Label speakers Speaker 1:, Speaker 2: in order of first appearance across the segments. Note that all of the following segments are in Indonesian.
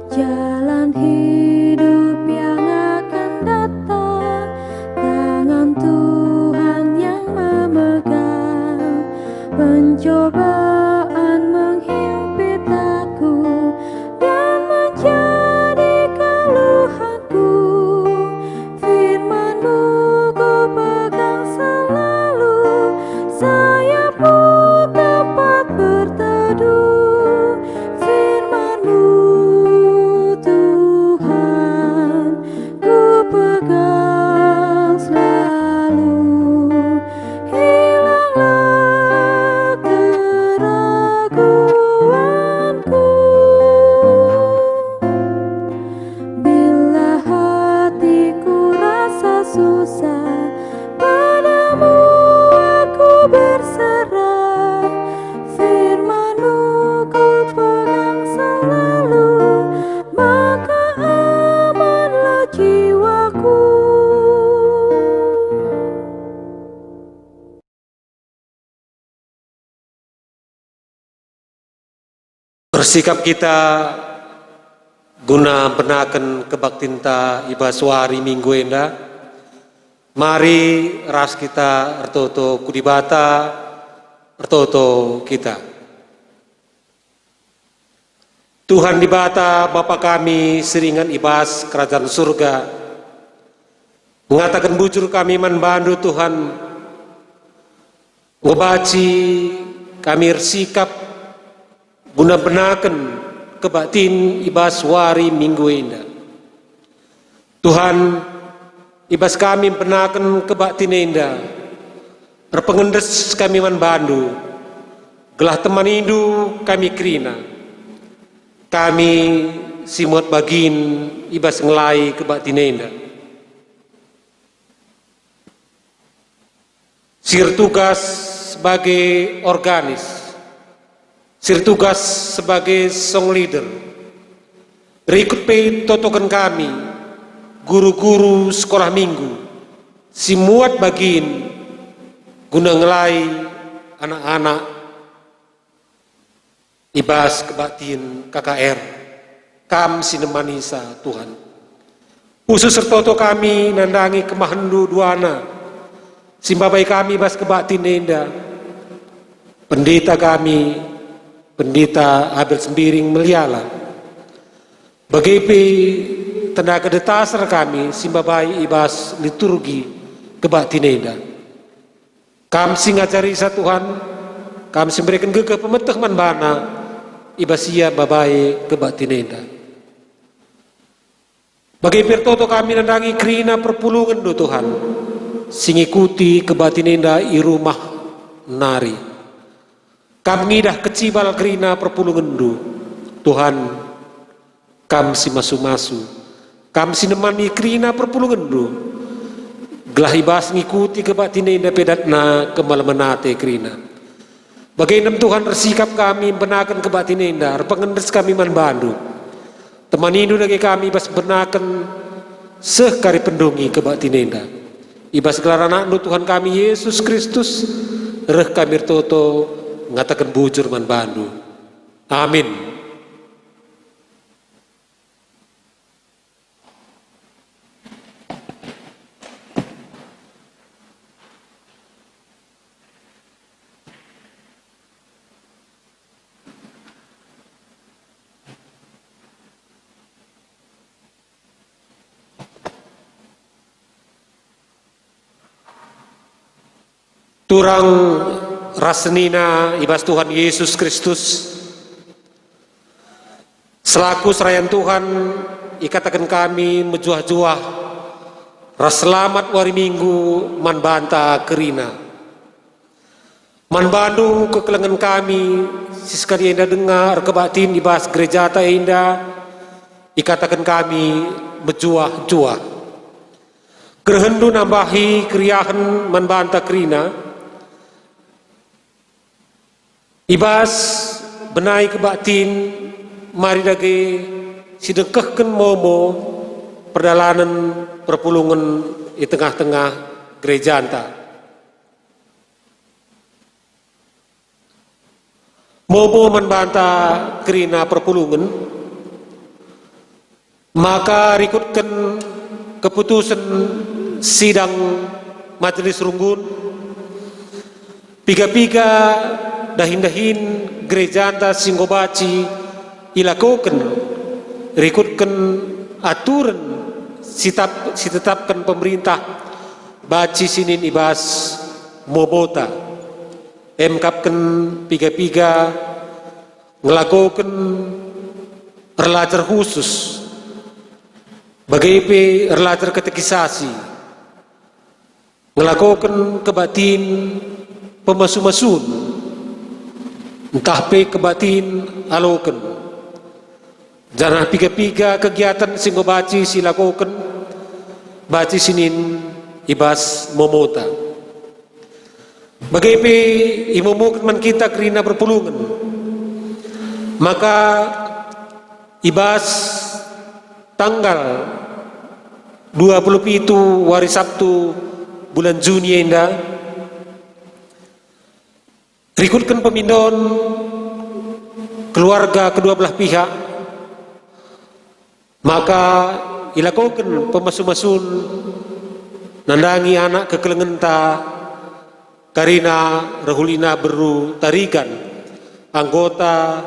Speaker 1: jalan hidup yang akan datang, tangan Tuhan yang memegang. Pencobaan menghimpit aku dan menjadi keluhanku. Firman-Mu ku pegang selalu, sayapmu tempat berteduh. Firman-Mu Tuhan ku pegang selalu. Hilanglah keraguanku bila hatiku rasa susah, padamu aku berserah. Firman-Mu ku pegang selalu, maka amanlah jiwaku.
Speaker 2: Bersikap kita guna benaken kebaktinta iba suari minggu enda. Mari ras kita ertoto kudibata ertoto kita. Tuhan dibata Bapa kami seringan ibas kerajaan surga, mengatakan bujur kami manbandu Tuhan, ngobaci kami bersikap guna benaken kebaktin ibas wari minggu enda. Tuhan ibas kami benaken kebaktin enda, berpengendes kami manbandu, gelah teman indu kami kerina. Kami simut bagin ibas ngelai kebaktin enda. Sir tugas sebagai organis, sir tugas sebagai song leader, berikut pe totokan kami, guru-guru sekolah minggu, simuat bagin guna ngelai anak-anak ibas kebaktin KKR, kam sinemanisa Tuhan. Khusus sertoto kami nandangi kemahendu duana, simbabai kami ibas kebaktin enda, pendeta kami, Pendeta Abel Sembiring Meliala, bagepe tenaga detasar kami simbabai ibas liturgi kebaktin enda. Kam singajari sa Tuhan, kam simberikan gege pemeteh manbana ibasia babai kebaktin enda. Bagepe toto kami nandangi kerina perpulungan do Tuhan, singikuti kebaktin enda i rumah nari. Kam ngidah kecibal kerina perpulungan du Tuhan, kam si masu-masu, kam si nemani kerina perpulungan du, gelah ibas ngikuti kebaktin enda pedatna kemalamanate kerina. Bagainam Tuhan bersikap kami benakan kebaktin enda, pengendes kami manbandu, teman indu lagi kami ibas benakan sekari pendungi kebaktin enda. Ibas gelar anak Tuhan kami Yesus Kristus, reh kami toto ngatakan bujur manbandu. Amin. Turang rasenina ibas Tuhan Yesus Kristus selaku serayan Tuhan ikatakan kami mejuah-juah ras selamat wari minggu manbanta kerina manbandu kekelengan kami siskari enda dengar kebaktin ibas gereja ta enda ikatakan kami mejuah-juah kehendu nambahi kriahan manbanta kerina ibas benai kebaktin mari dage sidekehken momo perdalanan perpulungan di tengah-tengah gereja anta. Momo membantah kerina perpulungan Maka rikutkan keputusan sidang majelis runggun piga-piga dahin-dahin gereja anta Singgobaci ilakoken rikutkan aturan sitetapkan pemerintah baci sinin ibas mobota emkapkan piga-piga ngelakokan relajar khusus bagaimana relajar katekisasi ngelakokan kebatin pemasu-masun entah pe kebatin aloken jangan piga-piga kegiatan Singgobaci silakoken baci sinin ibas momota bagaimana imumukan man kita kerina perpulungan maka ibas tanggal 27 hari Sabtu bulan Juni indah rikutkan pemindon keluarga kedua belah pihak maka ilakokan pemasu-masun nandangi anak kekelengenta karina rahulina beru tarikan anggota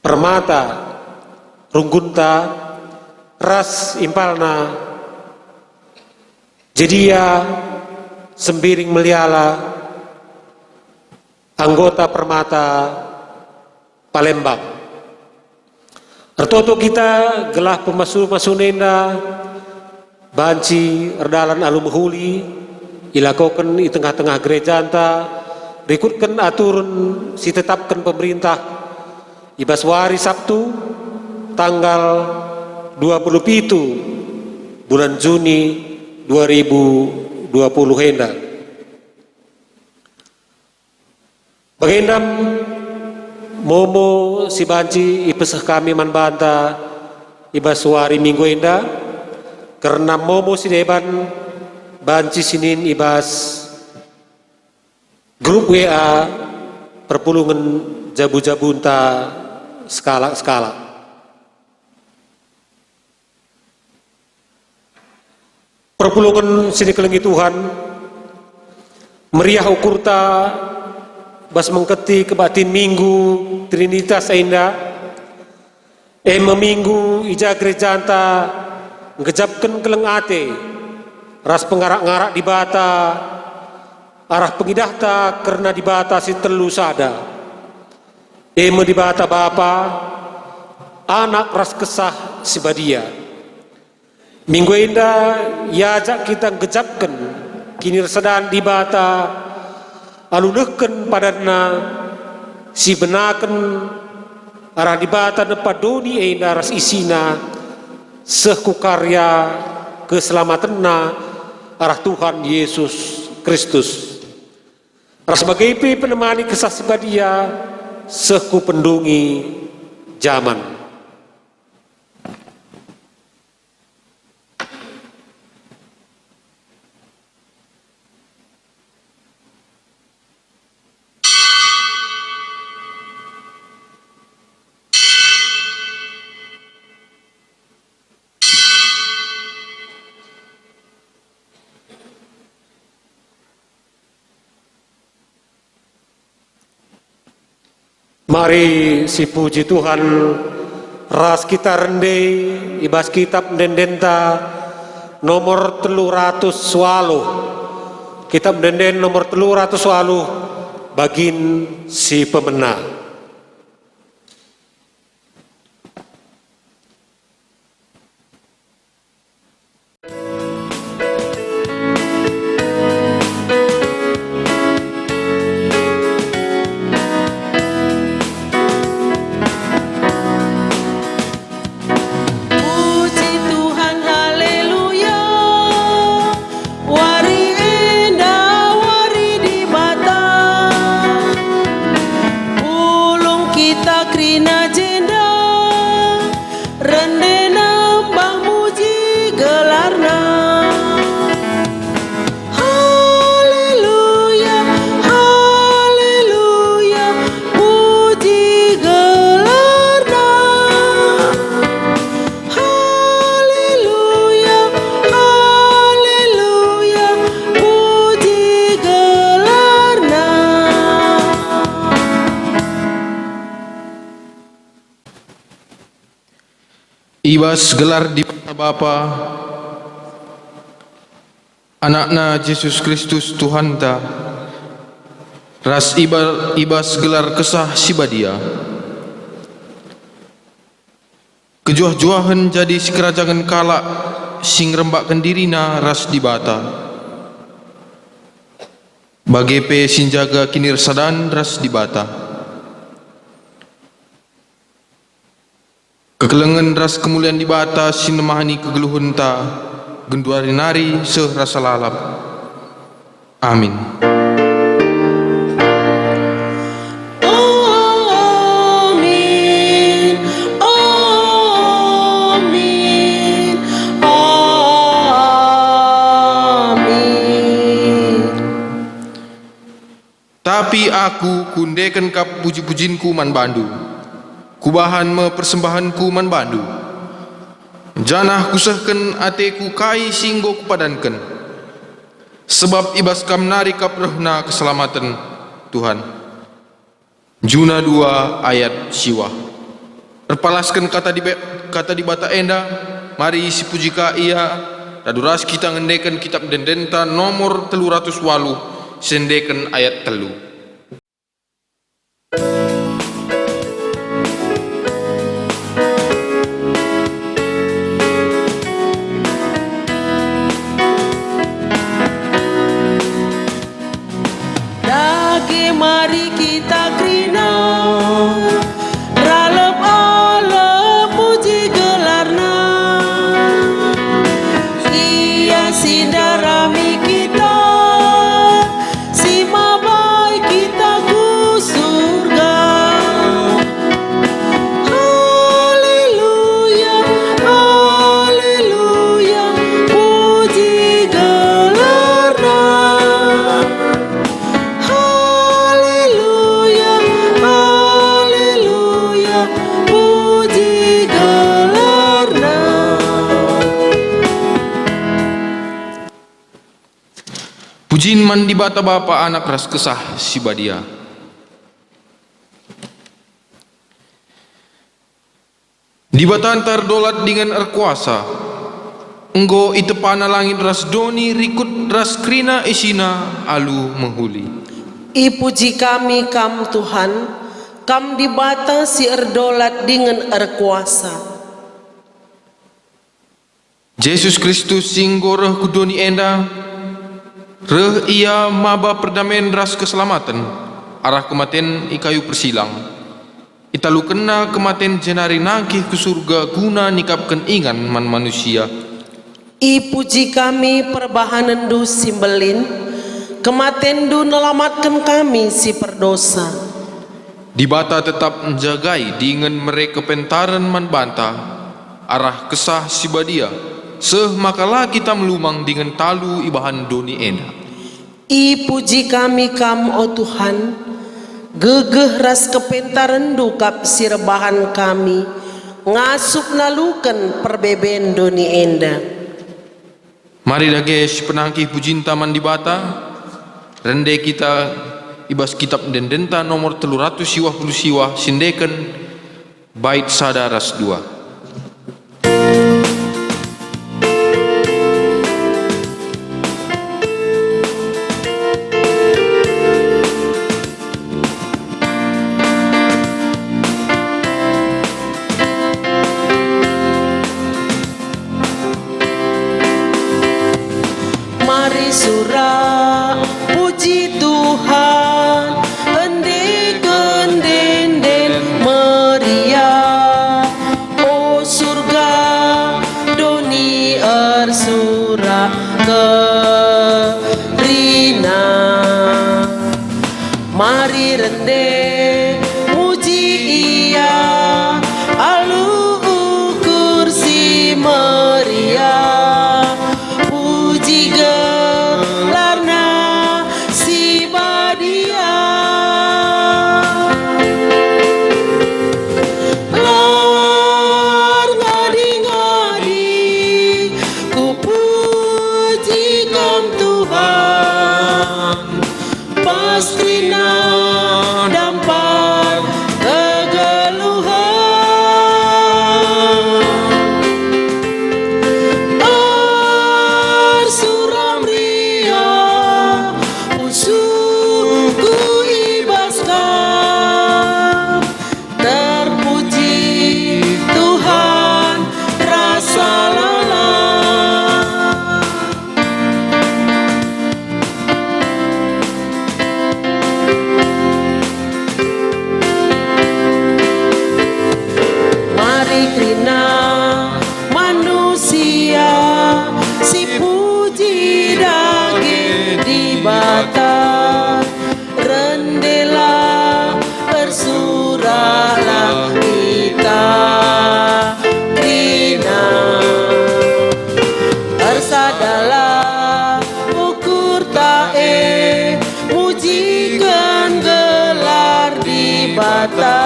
Speaker 2: permata runggunta ras impalna jedia sembiring meliala anggota permata Palembang ertoto kita gelah pemasu-masunenda banci erdalan alumhuli ilakokan di tengah-tengah gereja anta rikutkan aturun sitetapkan pemerintah ibas wari Sabtu tanggal 27 bulan Juni 2020 hendak bagendam momo si banci ipesah kami manbanta ibas wari minggu enda karena momo si deban banci sinin ibas grup WA perpulungan jabu-jabunta skala-skala perpulungan sini kelengi Tuhan meriah ukurta bas mengketi kebatin minggu Trinitas ainda meminggu ija gereja anta ngejapkan keleng ate ras pengarak-ngarak di bata arah pengidahta karena di bata si telu sada di bata bapa anak ras kesah si badia minggu indah yajak kita ngejapkan kini resedan di bata alunehken padana si benaken arah di bata nepadoni enda ras isina sehku karya keselamatanna arah Tuhan Yesus Kristus ras sebagai penemani kesah sebadia sehku pendungi zaman. Mari si puji Tuhan ras kita rende ibas kitab dendenta nomor 300 waluh kitab denden nomor 300 waluh bagin si pemena.
Speaker 3: Ibas gelar di Bapa, anakna Yesus Kristus Tuhan ta, ras ibas gelar kesah sibadia, kejuah-juahan jadi sekerajangan kalak sing rembakkan dirina ras dibata, bagepe sinjaga kinir sadan ras dibata. Kekelengan ras kemuliaan dibata sinemahani kegeluhun ta genduari nari seh rasa lalap. Amin.
Speaker 4: Amin, amin, amin.
Speaker 3: Tapi aku kundekan kap puji-pujinku man bandu, kubahan me persembahanku man bandu, janah kusahkan ateku kai singgo kupadankan, sebab ibas kam nari kap rohna keselamatan Tuhan. Juna 2 ayat siwah. Terpalaskan kata di bata enda, mari si pujika ia, daduras kita ngendekan kitab dendenta nomor 308 sendekan ayat 3.
Speaker 4: Mari kita krina ralep Allah puji gelarna, ia sindarami kita si mabai kita ku surga. Haleluya, haleluya, puji gelarna.
Speaker 3: Pujin man di bata Bapa anak ras kesah sibadia. Di bata antar dolat dengan erkuasa, enggo itepana langit ras doni rikut ras krina isina alu menghuli.
Speaker 4: Ipuji kami kam Tuhan, kam di bata si erdolat dengan erkuasa.
Speaker 3: Yesus Kristus singgo reh kudoni enda, reh ia maba perdamaian ras keselamatan, arah kematian ikayu persilang. Italu kena kematian jenari nangkih ke surga guna nikapkan ingan man manusia.
Speaker 4: Ipuji kami perbahanan du simbelin, kematian du nelamatkan kami si perdosa.
Speaker 3: Di bata tetap menjagai dengan mereka pentaran man banta, arah kesah sibadia, seh makalah kita melumang dengan talu ibahan doni enda.
Speaker 4: Ipuji kami kam o Tuhan, gegeh ras kepentaran dukap sirbahan kami, ngasup nalukan perbeben doni enda.
Speaker 3: Mari dages penangkih pujinta man di bata, rende kita ibas kitab dendenta nomor 300 siwah sindekan bait sada ras 2.
Speaker 4: Surah puji Tuhan, endeken denden meriah. dari krina manusia, si puji daging di bata, rendelah bersurahlah kita krina, bersadalah ukur tae, mujikan gelar di bata,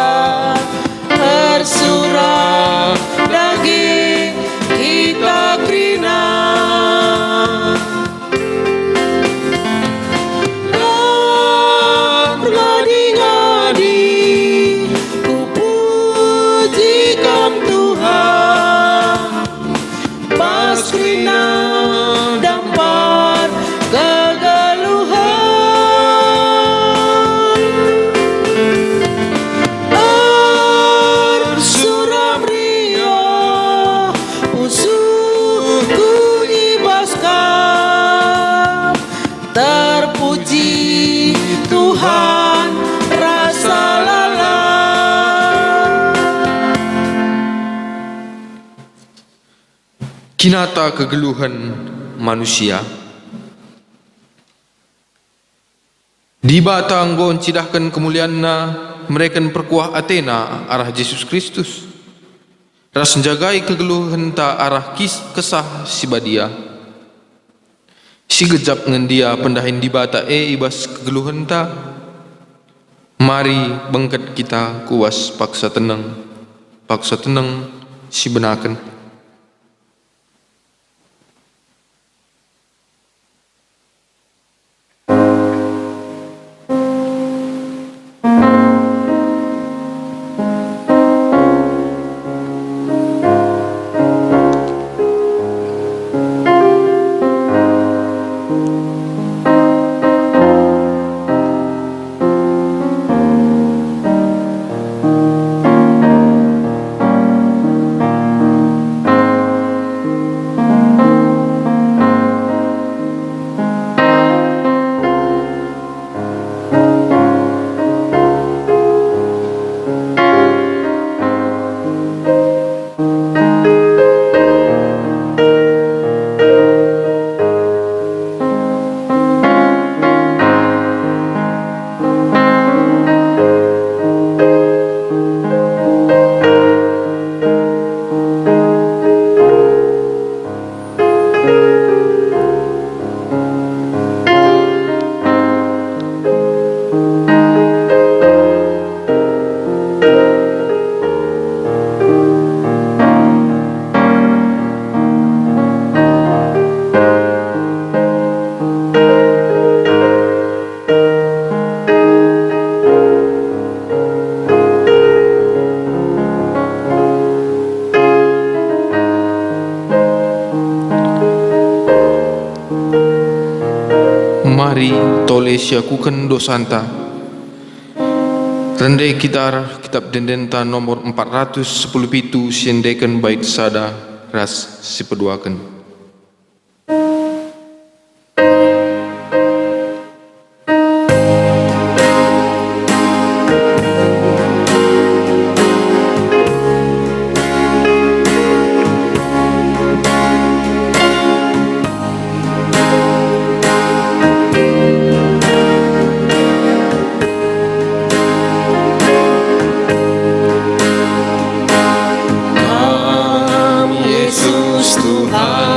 Speaker 4: bersurah daging kita krina. Ngadi-ngadi ku pujikan Tuhan, pas krina dapat kegeluhan, bersuram rio usuku ibaskan, terpuji Tuhan rasa lala.
Speaker 3: Kinata kegeluhan manusia. Di bata anggon cidahkan kemuliaanna, mereka perkuah Athena arah Yesus Kristus. Ras menjagai kegeluhan ta arah kesah si badia. Si gejap ngendia pendahin di bata ibas kegeluhan ta. Mari bangkat kita kuas paksa tenang si benaken. Mari tole siakukan dosanta. Rendai kitar kitab dendenta nomor 417 siendekan bait sada ras sipeduakan.
Speaker 4: Tuhan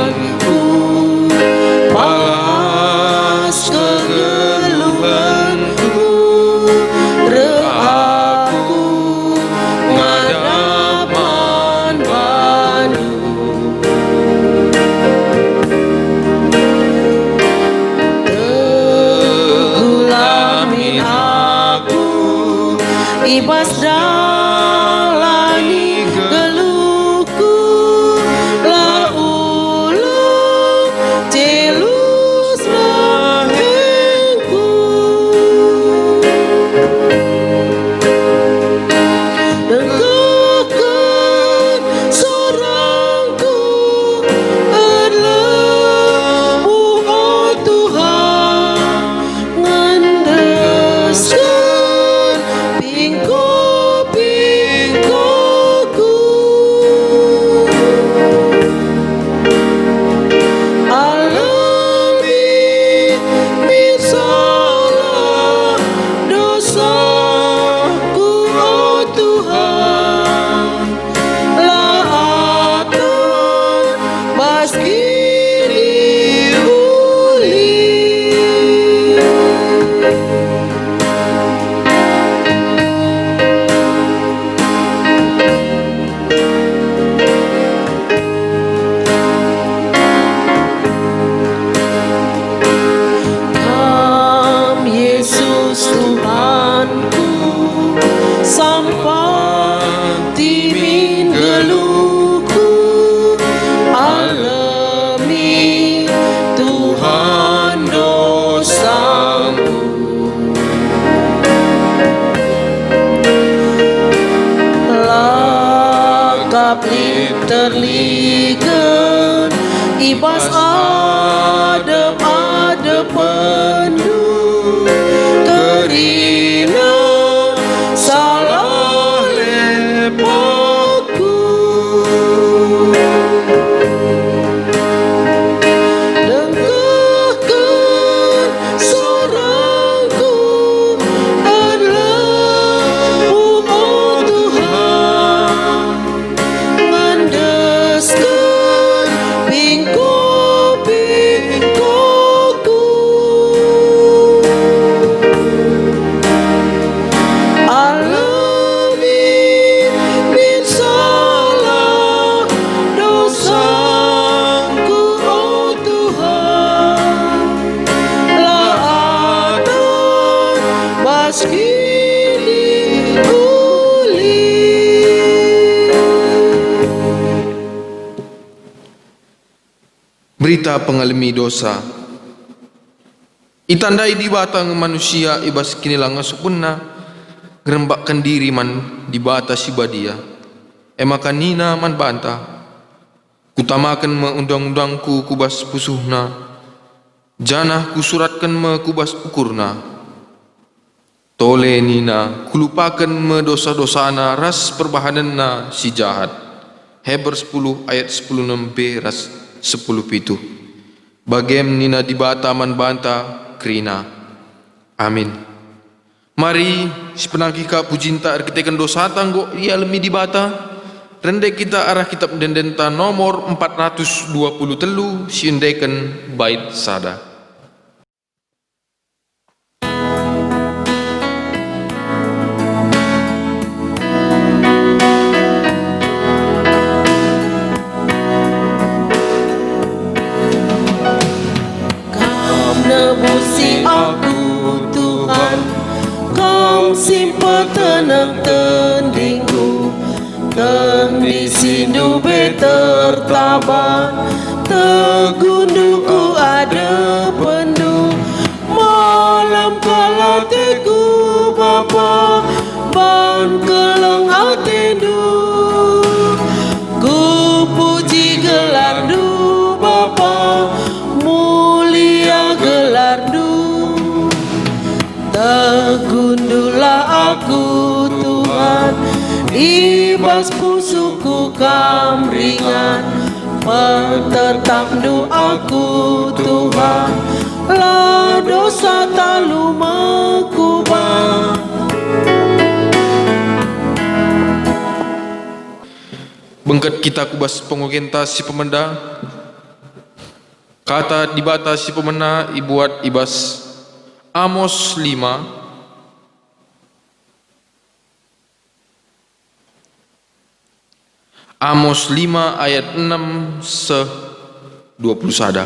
Speaker 4: keluhku alami Tuhan dosaku. Lakap terligan ibas adep penuh kerina salah lepasku. Dengarkan soraku adalah oh Tuhan, ngandeskan bingko-bingkoku. Alami min salah dosaku oh Tuhan, laatan baskini uli.
Speaker 3: Berita pengalami dosa. Itandai di batang manusia ibas kinilang supuna gerembakkan diri man di bata si badia. Emakan nina man banta. Kutamakan me undang-undangku kubas pusuhna. Janah kusuratkan me kubas ukurna. Tole nina kulupakan me dosa-dosana ras perbahananna si jahat. Heber 10 ayat 16b ras 10:7. Bagem nina dibata man banta krina. Amin. Mari sepenangkika pujinta arkitekan dosa tanggo ia lemi dibata. Rendek kita arah kitab dendenta nomor 423 siendeken bait sada.
Speaker 4: Nebusi aku Tuhan, Kau simpan tenang tendingku, kondisi dube tertaban, tegunduku ada pendu, malam kala teku bapa, ban keleng atendu, ku puji gelardu bapa, mulia gelardu. Tegundulah aku Tuhan, ibas pusuku kam ringan, petertam doaku Tuhan, lah dosa talu mekubah.
Speaker 3: Bengket kita kubas pengogenta si pemenda. Kata dibata si pemena ibuat ibas Amos 5 Amos 5 ayat 6 se 20 sada.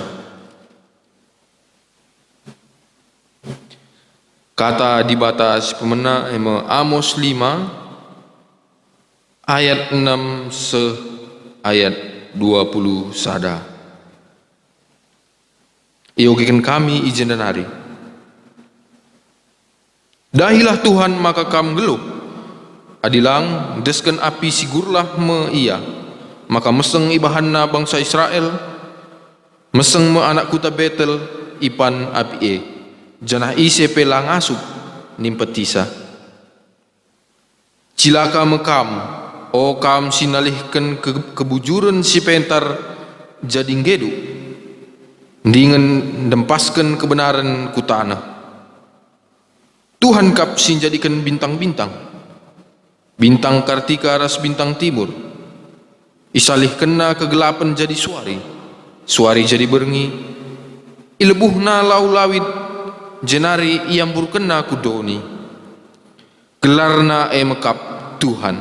Speaker 3: Kata dibata si pemena Amos 5 ayat 6 se ayat 20 sada. Iogikan kami izin dan hari. Dahilah Tuhan maka kam geluh. Adilang desken api sigurlah me ia. Maka meseng ibahanna bangsa Israel. Meseng me anak kuta Betel ipan api e. Janah ise pelang asup nimpetisa. Cilaka mekam. O kam sinalihkan kebujuran si pentar jading gedu. Dengan dempaskan kebenaran ku tanah. Tuhan kap sin jadikan bintang-bintang. Bintang kartika ras bintang timur. Isalih kena kegelapan jadi suari. Suari jadi berngi. Ilebuhna lau lawit. Jenari iambur kena kudoni. Gelarna mekap Tuhan.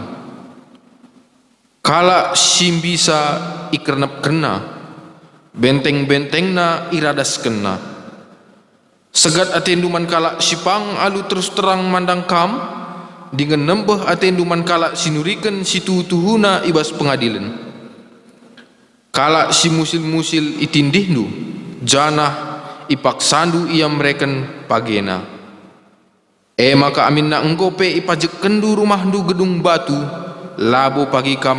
Speaker 3: Kala simbisa ikernap kena. Benteng-bentengna iradas kena. Segat atenduman kala sipang alu terus terang mandang kam, dengan nembeh atendu man kalak sinuriken situ tuhuna ibas pengadilan. Kalak si musil-musil itindihnu janah ipaksandu ia mereken pagena. Maka amin na engkau pe ipajek kendu rumahdu gedung batu labo pagi kam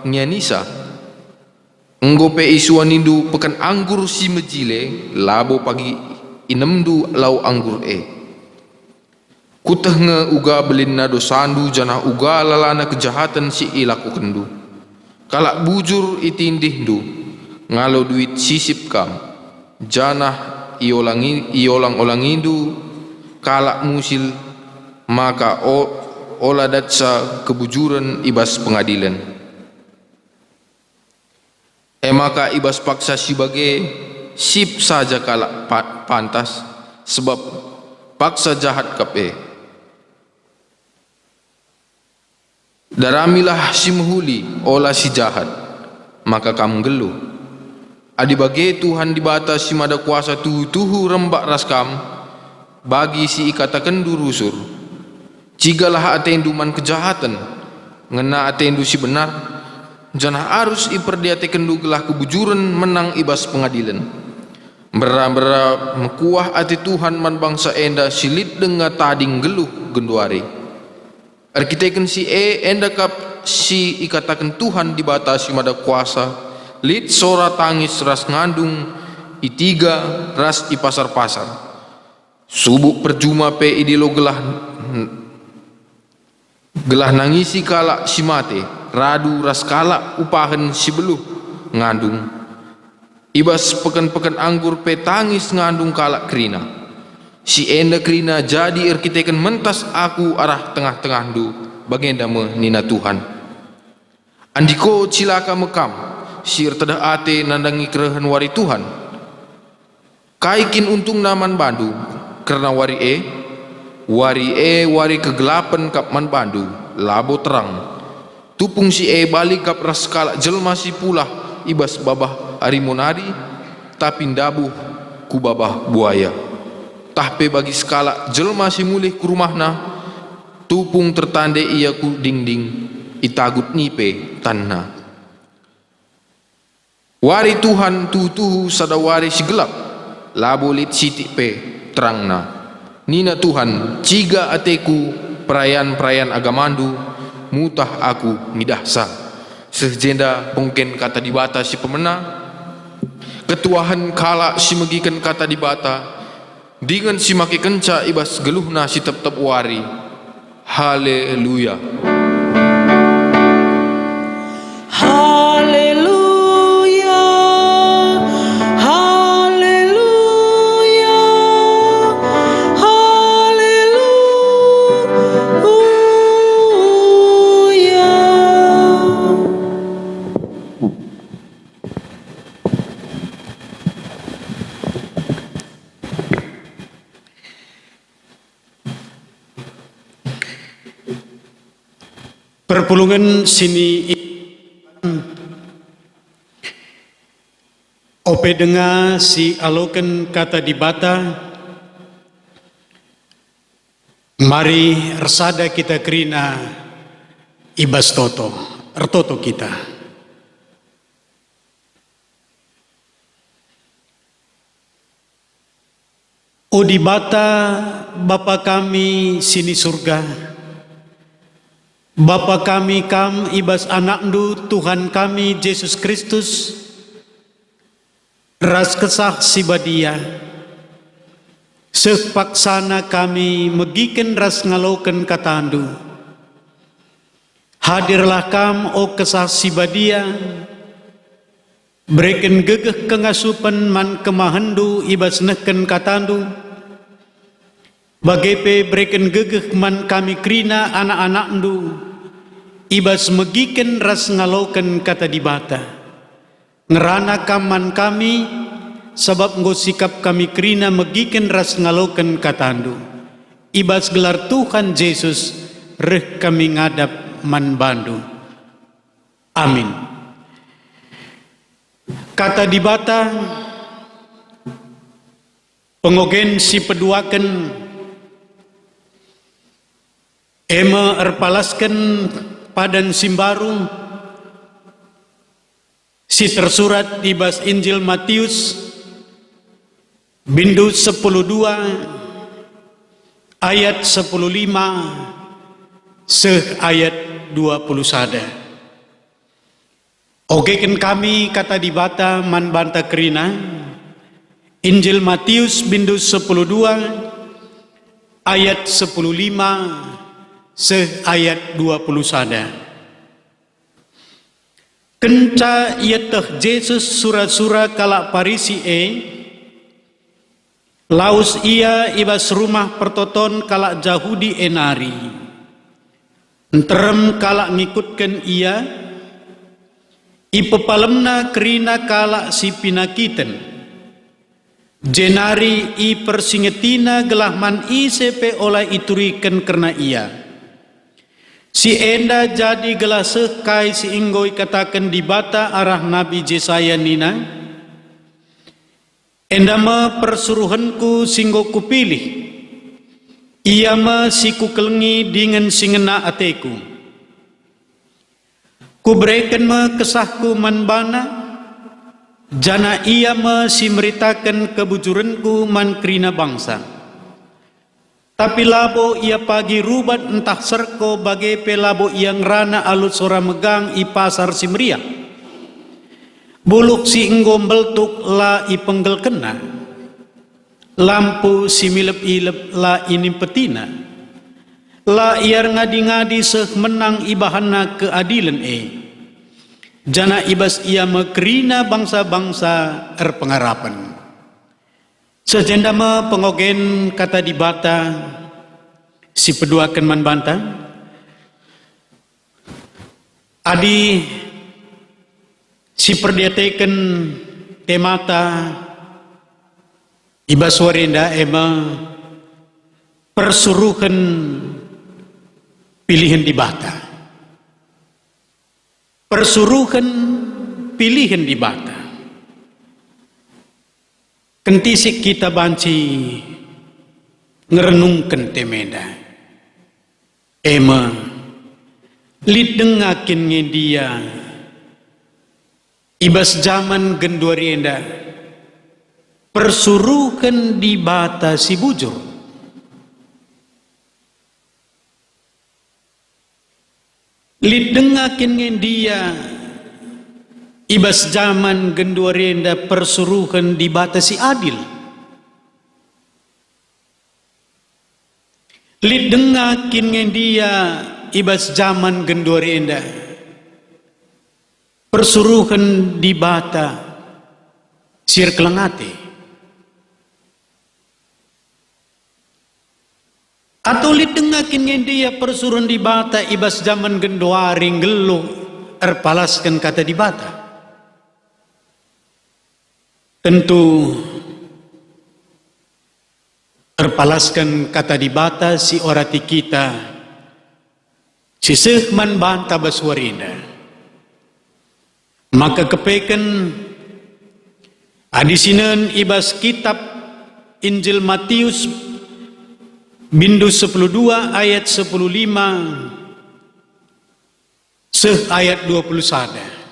Speaker 3: nyanisa. Engkau pe isuanindu pekan anggur si mejile labo pagi inemdu lau anggur Kuteh nge uga belinna dosandu janah uga lalana kejahatan si ilaku kendu. Kalak bujur itindihdu ngalo duit sisip kam janah iolang-olangindu kalak musil maka ola datsa kebujuran ibas pengadilan. Maka ibas paksa sebagai sip saja kalak pantas sebab paksa jahat kape. Daramilah si muhuli ola si jahat maka kamu geluh. Adi bagi Tuhan dibata si mada kuasa tuhu rembak raskam bagi si ikatakan durusur. Cigalah atendu man kejahatan ngena atendu si benar janah arus iperdiatekan gelah kebujuran menang ibas pengadilan. Bera mekuah ati Tuhan man bangsa enda silit denga tading geluh genduari. Arkiteken si enda kap si ikatakan Tuhan dibatasi mada kuasa lit sora tangis ras ngandung itiga ras i pasar-pasar. Subuk perjuma pe idilo gelah nangisi kalak si mate radu ras kalak upahan si beluh ngandung. Ibas pekan-pekan anggur pe tangis ngandung kalak krina. Si enda krina jadi arkiteken mentas aku arah tengah-tengah du bagenda me nina Tuhan. Andiko cilaka mekam si ertedah ate nandangi kerehan wari Tuhan. Kaikin untung naman bandu karena wari kegelapan kap man bandu labo terang. Tupung si balik kap ras kalak jelma si pulah ibas babah arimonari tapi ndabuh ku babah buaya. Tahpe bagi skala jelma si mulih ku rumahna tupung tertande ia ku dingding itagut nipe tanna. Wari Tuhan tuhu sadawari si gelap labo lit sitik pe terangna. Nina Tuhan ciga ateku perayaan agamandu mutah aku ngidahsa. Sejenda mungkin kata dibata si pemena ketuahan kala si megikan kata dibata dengan si maki kenca ibas geluhna si tetap wari. Haleluya.
Speaker 4: Haleluya. Haleluya. Haleluya.
Speaker 5: Perpulungan sini ope dengar si aloken kata dibata. Mari resada kita kerina ibas toto ertoto kita. O dibata Bapa kami sini surga. Bapa kami kam ibas anakndu Tuhan kami Yesus Kristus ras kesah sibadia sepaksana kami megiken ras ngaloken katandu hadirlah kam o kesah sibadia breken gegeh kengasupan man kemahendu ibas neken katandu bagepe breken gegeh man kami krina anak-anakndu ibas megiken ras ngaloken kata dibata ngerana kaman kami sebab nggo sikap kami krina megiken ras ngaloken katandu ibas gelar Tuhan Yesus reh kami ngadap man bandu. Amin. Kata dibata pengogen si peduaken Ema erpalaskan padan simbaru si tersurat di bas Injil Matius bindu 10:2 ayat 10:5 seh ayat 21. Ogekan kami kata dibata man banta kerina Injil Matius bindu 10:2 ayat 10:5 seh ayat 21. Kenca ieteh Jesus sura-sura kalak Parisi laus ia ibas rumah pertoton kalak Jahudi enari. Enterem kalak ngikutkan ia ipepalemna kerina kalak si pinakiten. Jenari i persingetina gelahman i sepe oleh iturikan kerna ia. Si enda jadi gelaseh kai si inggoi katakan di bata arah Nabi Jesaya nina. Enda ma persuruhanku singgo kupilih. Ia ma si kukelengi dengan singena ateku. Kuberikan ma kesahku manbana. Jana ia ma si meritakan kebujuranku man kerina bangsa. Tapi labo ia pagi rubat entah serko bagai pelabo yang rana alut sora megang i pasar Simria. Buluk si enggom beltuk la i penggel kena. Lampu si milep-ilep la ini petina. La iar ngadi-ngadi seh menang ibahana keadilan Jana ibas ia mekerina bangsa-bangsa erpengarapan. Sejendama pengogen kata dibata si peduakan man banta. Adi si perdiateken temata ibas warenda ema persuruhan pilihan dibata. Persuruhan pilihan dibata. Kentisik kita banci ngerenungkan temeda. Ema lidengakin dia ibas zaman genduarienda persuruhan dibata si bujur. Lidengakin dia ibas zaman genduarenda persuruhan dibatasi adil. Lidengakin dia ibas zaman genduarenda persuruhan dibata sir kelengate. Atau lidengakin dia persuruhan dibata ibas zaman genduaring geluh erpalaskan kata dibata. Tentu erpalaskan kata dibata si orati kita si sehman banta baswarinda. Maka kepeken adisinan ibas kitab Injil Matius bindu 10:2 ayat 10:5 seh ayat 21.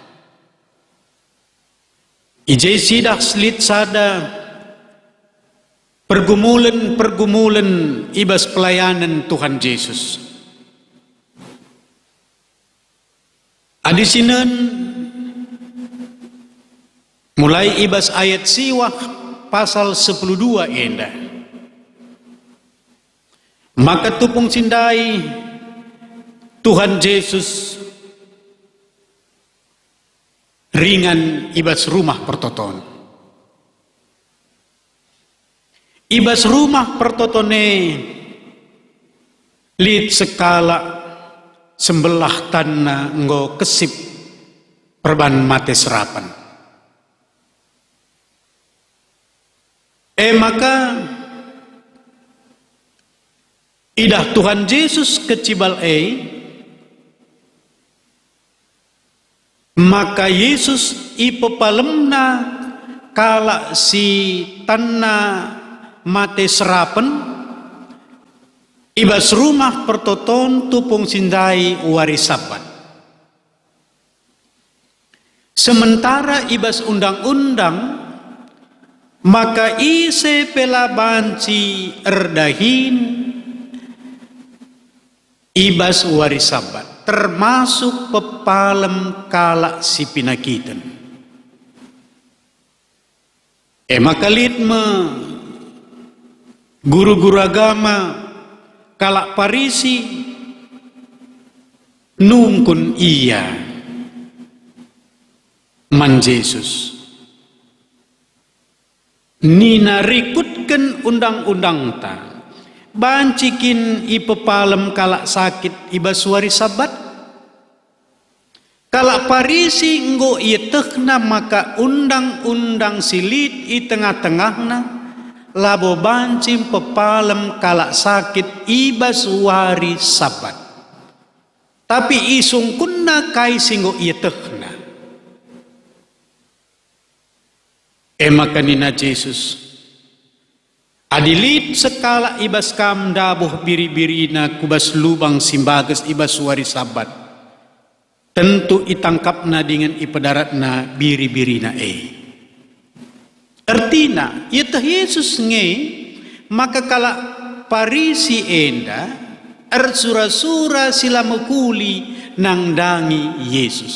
Speaker 5: Ijai sidak selit sada pergumulan ibas pelayanan Tuhan Yesus. Adisinan mulai ibas ayat siwah pasal 10:2 enda. Maka tupung sindai Tuhan Yesus ringan ibas rumah pertoton. Ibas rumah pertotone lid sekala sembelah tanah nggo kesip perban mate serapan. Maka idah Tuhan Yesus kecibal maka Yesus ipepalemna kala si tanah mate serapen ibas rumah pertoton tupung sindai wari Sabat. Sementara ibas undang-undang maka ise pela banci erdahin ibas wari Sabat, termasuk pepalem kala si pinakiten. Maka lihat guru-guru agama kala Parisi nungkun iya man Yesus. Nina rikutkan undang-undang ta, bancikin ipepalem kalak sakit ibas wari Sabat. Kalak Parisi nggo ietehna maka undang-undang silit i tengah-tengahna labo bancim pepalem kalak sakit ibas wari Sabat. Tapi isungkunna kai singgo ietehna. Maka nina Yesus adilit sekala ibas kam dabuh biri-birina kubas lubang simbages ibas wari Sabat, tentu itangkapna dengan ipadaratna biri-birina artina yatah Yesus nge maka kala Parisi enda sura-sura sila mekuli nang dangi Yesus.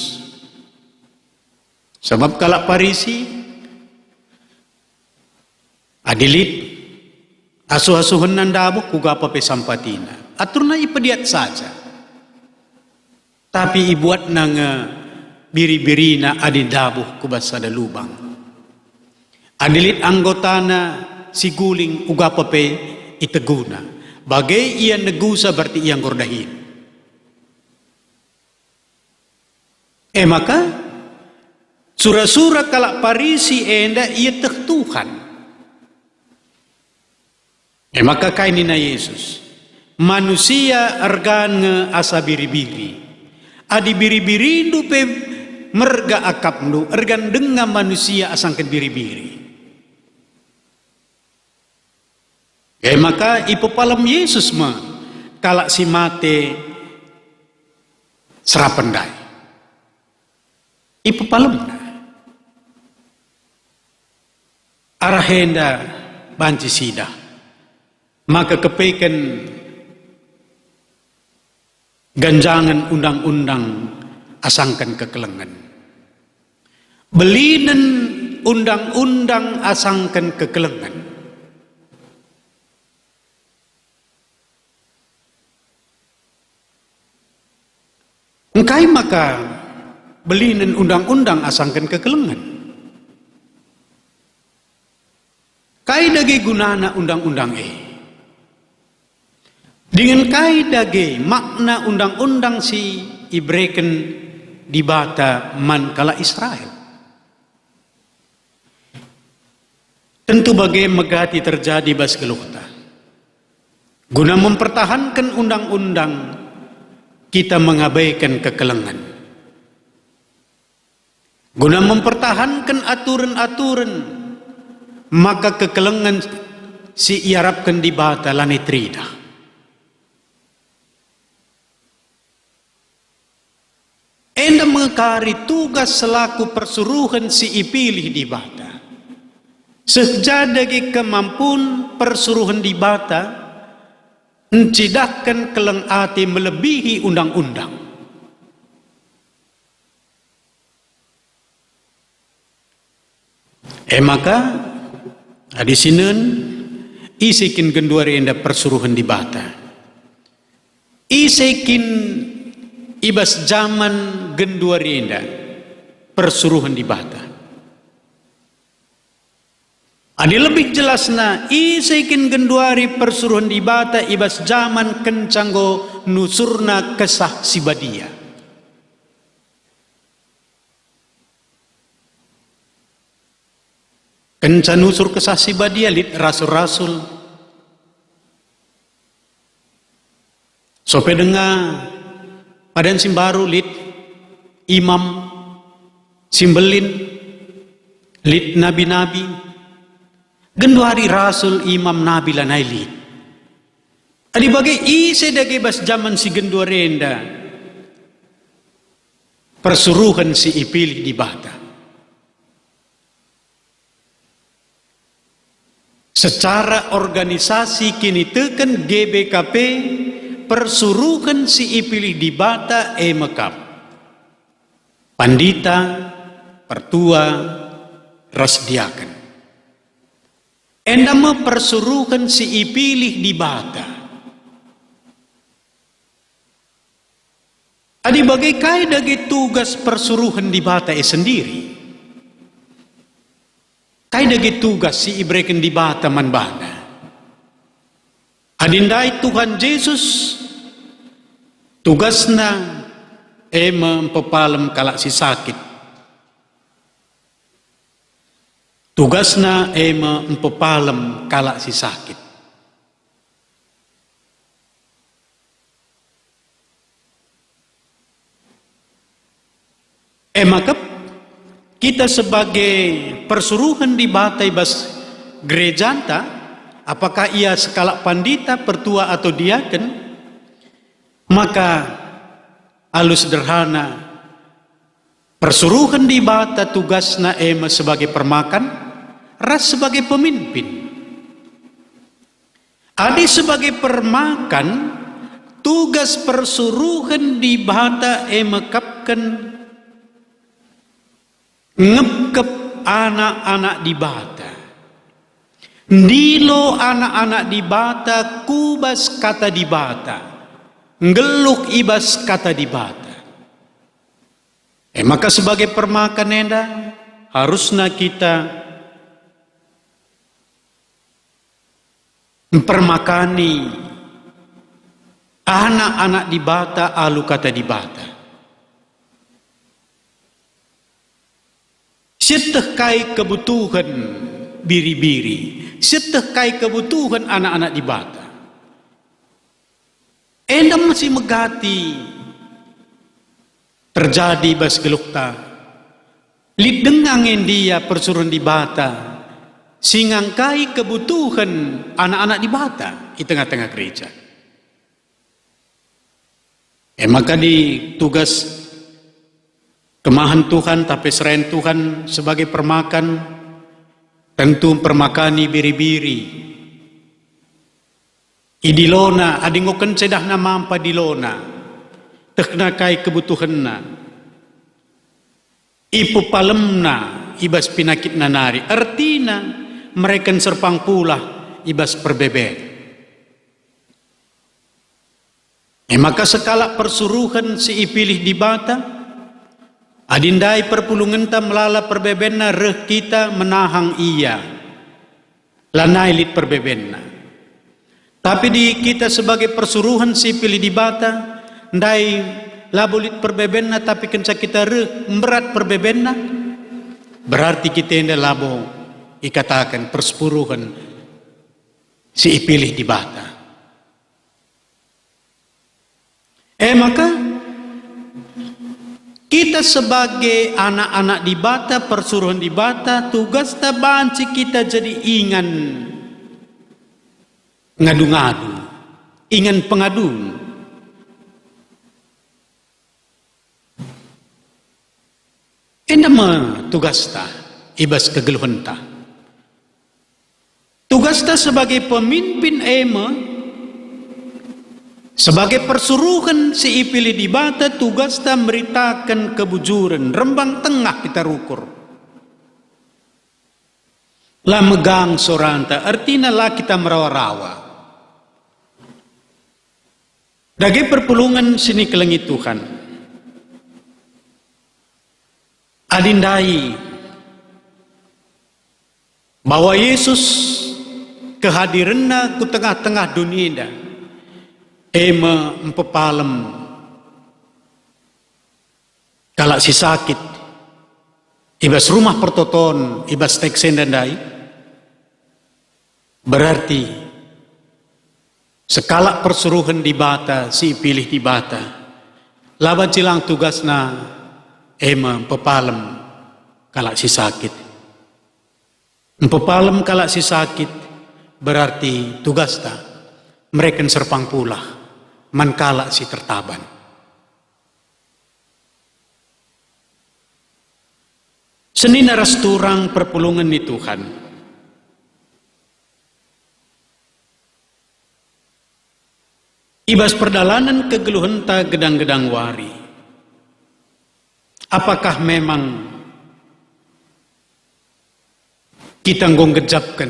Speaker 5: Sebab kala Parisi adilit asuh-asuhan nandabuh kugapa pesampatina aturna ipediat saja, tapi ibuat nang biri-birina adidabuh kubasada lubang. Adilit anggotana si guling ugapa pe iteguna bagai ia negusa berarti ia gordahin. Maka sura-sura kala Parisi enda ia teh Tuhan. Maka kainina Yesus manusia argan nge asa biri-biri adi biri-biri ndu pe merga akap ndu ergan dengan manusia asangkan biri-biri. Maka ipepalam Yesus ma kalak si mate serapendai ipepalam arahenda banci sidah. Maka kepeken ganjangan undang-undang asangkan kekelengan. Belinen undang-undang asangkan kekelengan. Engkai maka belinen undang-undang asangkan kekelengan. Kai dagi gunana undang-undang dengan kaidage makna undang-undang si ibreken dibata man kala Israel. Tentu bagai megati terjadi bas geluhta. Guna mempertahankan undang-undang kita mengabaikan kekelengan. Guna mempertahankan aturan-aturan maka kekelengan si iarapkan dibata lanitrida. Enda mengkari tugas selaku persuruhan si ipilih di bata. Sejadagi kemampuan persuruhan di bata mencidahkan keleng ati melebihi undang-undang. Maka adisineun isikin genduari enda persuruhan di bata. Isikin ibas zaman genduari enda persuruhan di bata. Adi lebih jelasna isikin genduari persuruhan di bata ibas zaman kencanggo nusurna kesah sibadia. Kencan nusur kesah sibadia lit rasul-rasul. Sope dengar padan simbaru lit imam simbelin lit nabi-nabi gendu hari rasul imam nabi lanai lit Adi bagai ise dage bas zaman si gendua renda persuruhan si ipilih di bata. Secara organisasi kini teken GBKP persuruhan si ipilih di bata mekap. Pandita, pertua, rasdiakan. Endama persuruhan si ipilih di bata. Adi bagai kai dagi tugas persuruhan di bata sendiri. Kai dagi tugas si ibreken di bata man bana. Adindai Tuhan Yesus tugasna mempepalem kalak si sakit. Tugasna mempepalem kalak si sakit. Maka kita sebagai persuruhan di batai bas gerejanta, apakah ia skala pandita, pertua atau diaken, maka alus sederhana persuruhan di bata tugasna sebagai permakan, ras sebagai pemimpin. Adi sebagai permakan, tugas persuruhan di bata mekapkan ngepkep anak-anak di bata. Ndilo anak-anak di bata kubas kata di bata. Ngeluk ibas kata di bata. Maka sebagai permakan enda harusnya kita mempermakani anak-anak di bata alu kata di bata. Setekai kebutuhan biri-biri, setekai kebutuhan anak-anak di bata. Endam masih megati terjadi bas gelukta. Lidengangin dia persuruhan di bata, singangkai kebutuhan anak-anak di bata di tengah-tengah gereja. Maka di tugas kemahan Tuhan, tapi serain Tuhan sebagai permakan, tentu permakani biri-biri. Idilona, adingoken sedah na mampa dilona, teknakai kebutuhanna. Ipu palemna, ibas pinakit na nari. Artina, mereka serpang pula, ibas perbebet. Maka sekala persuruhan si ipilih di bata, adindai perpulungan ta melala perbebenna reh kita menahang iya. Lanai lit perbebenna. Tapi di kita sebagai persuruhan sipil di bata, ndai labulit perbebenna tapi kenca kita reh berat perbebenna, berarti kita enda labo ikatakan persuruhan si ipilih di bata. Maka kita sebagai anak-anak di bata, persuruhan di bata, tugas tabanci kita jadi ingan ngadu-ngadu, ingan pengadun. Endama tugas ta, ibas kegeluhan ta. Tugas ta sebagai pemimpin sebagai persuruhan si ipilih di bata, tugas ta meritakan kebujuran, rembang tengah kita rukur. La megang soranta, artinya la kita merawa-rawa. Dagi perpulungan sini kelengit Tuhan. Adindai bahwa Yesus kehadiranna ku tengah-tengah dunia dah. Empepalem kalak si sakit ibas rumah pertoton ibas teksen dan dai, berarti sekala persuruhan di bata si pilih di bata laban cilang tugasna empepalem kalak si sakit. Empepalem kalak si sakit berarti tugas ta mereka serpang pula mankala si tertaban. Senina rasturang perpulungan ni Tuhan. Ibas perdalanan kegeluhenta gedang-gedang wari. Apakah memang kita ngonggejapkan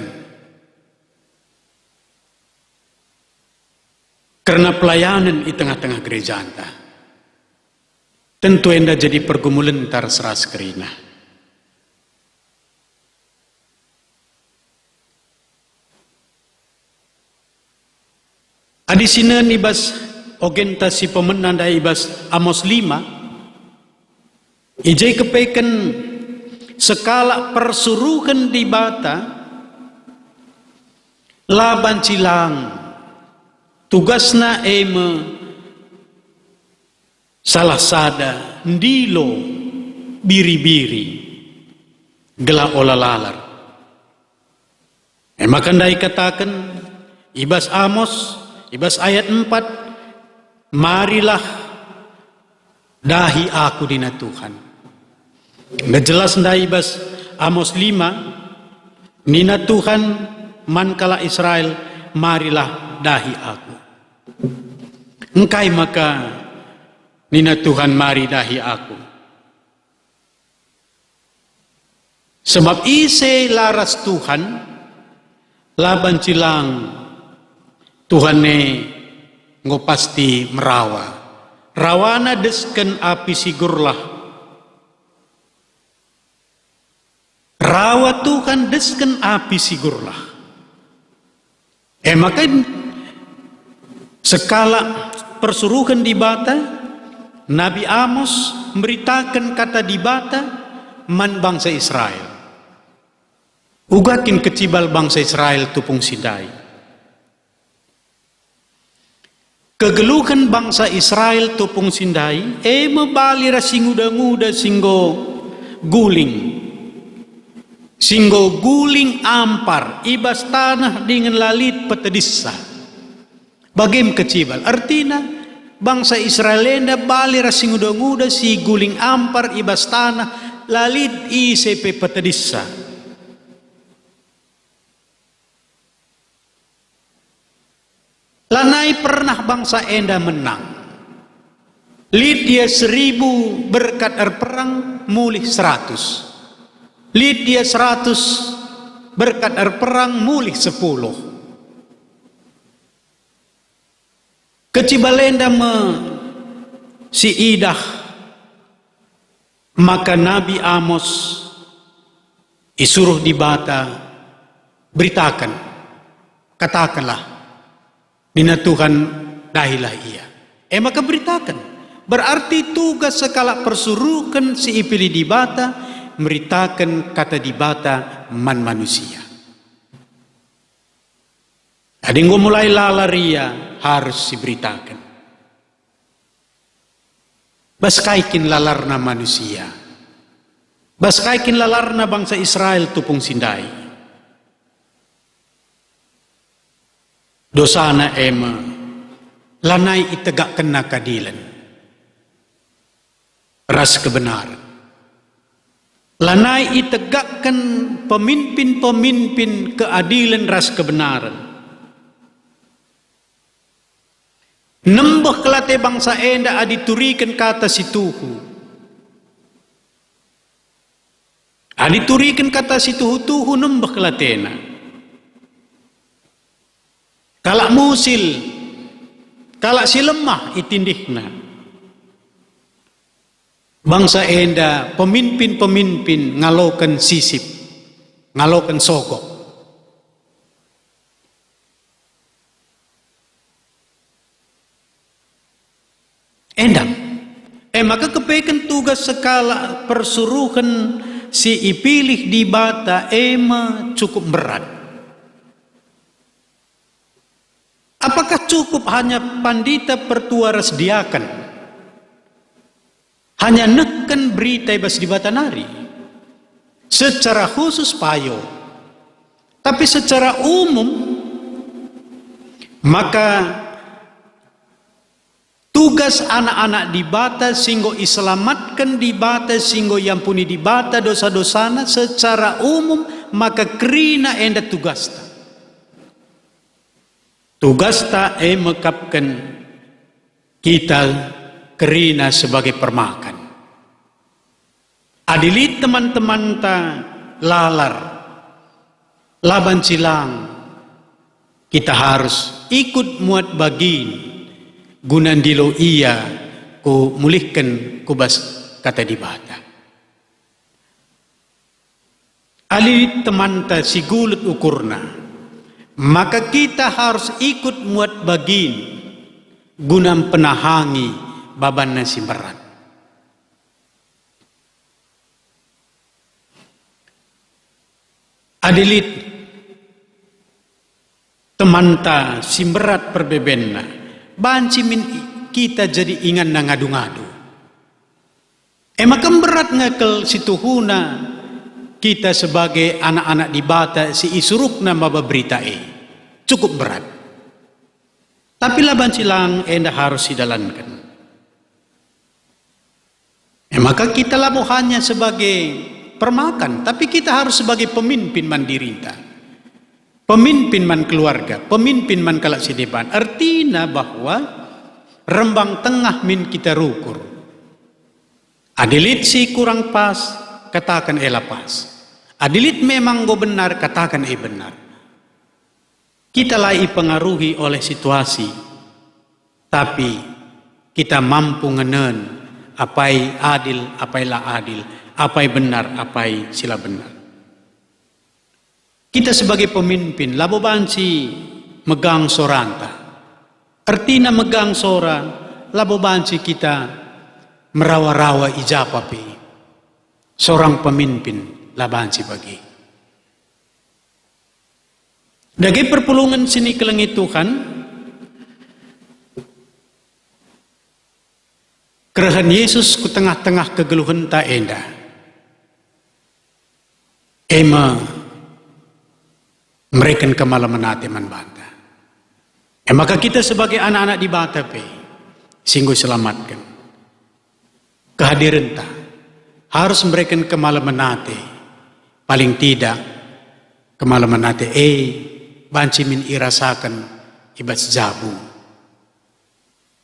Speaker 5: karena pelayanan di tengah-tengah gereja anda? Tentu enda jadi pergumulan tar seras kerina. Adi sinan ibas ogenta si pemenan da ibas Amos 5 ijai kepeken sekala persuruhan di bata laban cilang tugasna eme salah sada ndilo biri-biri gela ola lalar. Makandai katakan ibas Amos ibas ayat 4, marilah dahi aku dina Tuhan. Nggak jelas nda ibas Amos 5, nina Tuhan mankala Israel, marilah dahi aku. Engkai maka nina Tuhan mari dahi aku. Sebab ise laras Tuhan, laban cilang Tuhan ne ngopasti merawa. Rawana desken api sigurlah. Rawa Tuhan desken api sigurlah. Maka sekala persuruhan di bata, Nabi Amos memberitakan kata di bata man bangsa Israel. Ugakin kecibal bangsa Israel tupung sidai. Kegeluhan bangsa Israel tupung sindai, mebali rasinguda-nguda singgo guling ampar, ibas tanah dengan lalit petedissa. Bagim kecibal, artinya bangsa Israel enda bali rasinguda-nguda si guling ampar, ibas tanah, lalit isepe petedissa. Lanai pernah bangsa enda menang. Lid dia 1000 berkat perang mulih 100. Lid dia 100 berkat perang mulih 10. Kecibalenda si idah, maka Nabi Amos disuruh di bata beritakan, katakanlah dina Tuhan dahilah ia. Maka beritakan. Berarti tugas sekala persuruhkan si ipili di bata meritakan kata di bata man manusia. Ada yang mulai lalaria harus diberitakan. Baskaikin lalarna manusia. Baskaikin lalarna bangsa Israel tupung sindai. Dosana lanai itegak kena keadilan, ras kebenaran. Lanai itegakkan pemimpin-pemimpin keadilan ras kebenaran. Nembah kelate bangsa enda aditurikan kata si Tuhu. Aditurikan kata si Tuhu nembah kelatena. Kalak musil, kalak si lemah itindihna. Bangsa enda pemimpin-pemimpin ngalokan sisip, ngalokan sogok. Endang. Maka kepekan tugas sekala persuruhan si ipilih di bata cukup berat. Apakah cukup hanya pandita pertua resdiakan? Hanya neken berita ibas di Batanari? Secara khusus payo. Tapi secara umum, Maka tugas anak-anak di bata singgo iselamatkan di bata singgo yampuni di bata dosa-dosana secara umum, maka kerina enda tugasta. Tugasta mekapkan kita kerina sebagai permakan. Adilit teman-teman ta lalar, laban silang, kita harus ikut muat bagin gunan dilo iya ku mulihkan kubas kata di bata. Adilit teman ta sigulut ukurna, maka kita harus ikut muat bagin gunam penahangi baban nasi berat. Adilit temanta simberat perbebenna, banci min kita jadi ingan na ngadu-ngadu. Makam berat ngakel situhuna kita sebagai anak-anak di bata si isuruk nama berita cukup berat. Tapi laban silang enda harus didalankan. Maka kita labo hanya sebagai permakan, tapi kita harus sebagai pemimpin mandirita, pemimpin man keluarga, pemimpin man kalak sideban. Artinya bahwa rembang tengah min kita rukur. Adilit si kurang pas, katakan pas. Adilit memang go benar, katakan benar. Kita lai pengaruhi oleh situasi, tapi kita mampu ngenen apai adil, apai la adil, apai benar, apai sila benar. Kita sebagai pemimpin labo banci megang soranta. Artinya megang sora labo banci kita merawa-rawa ijapapi. Seorang pemimpin labanci bagi. Dagi perpulungan sini kelengi Tuhan, kerahan Yesus ku tengah-tengah kegeluhan ta enda. Mereka kemalaman nate man bata. Maka kita sebagai anak-anak di bata singgo selamatkan. Kehadiran ta harus mereka kemalaman nate. Paling tidak kemalaman nate banci min irasakan ibas jabu.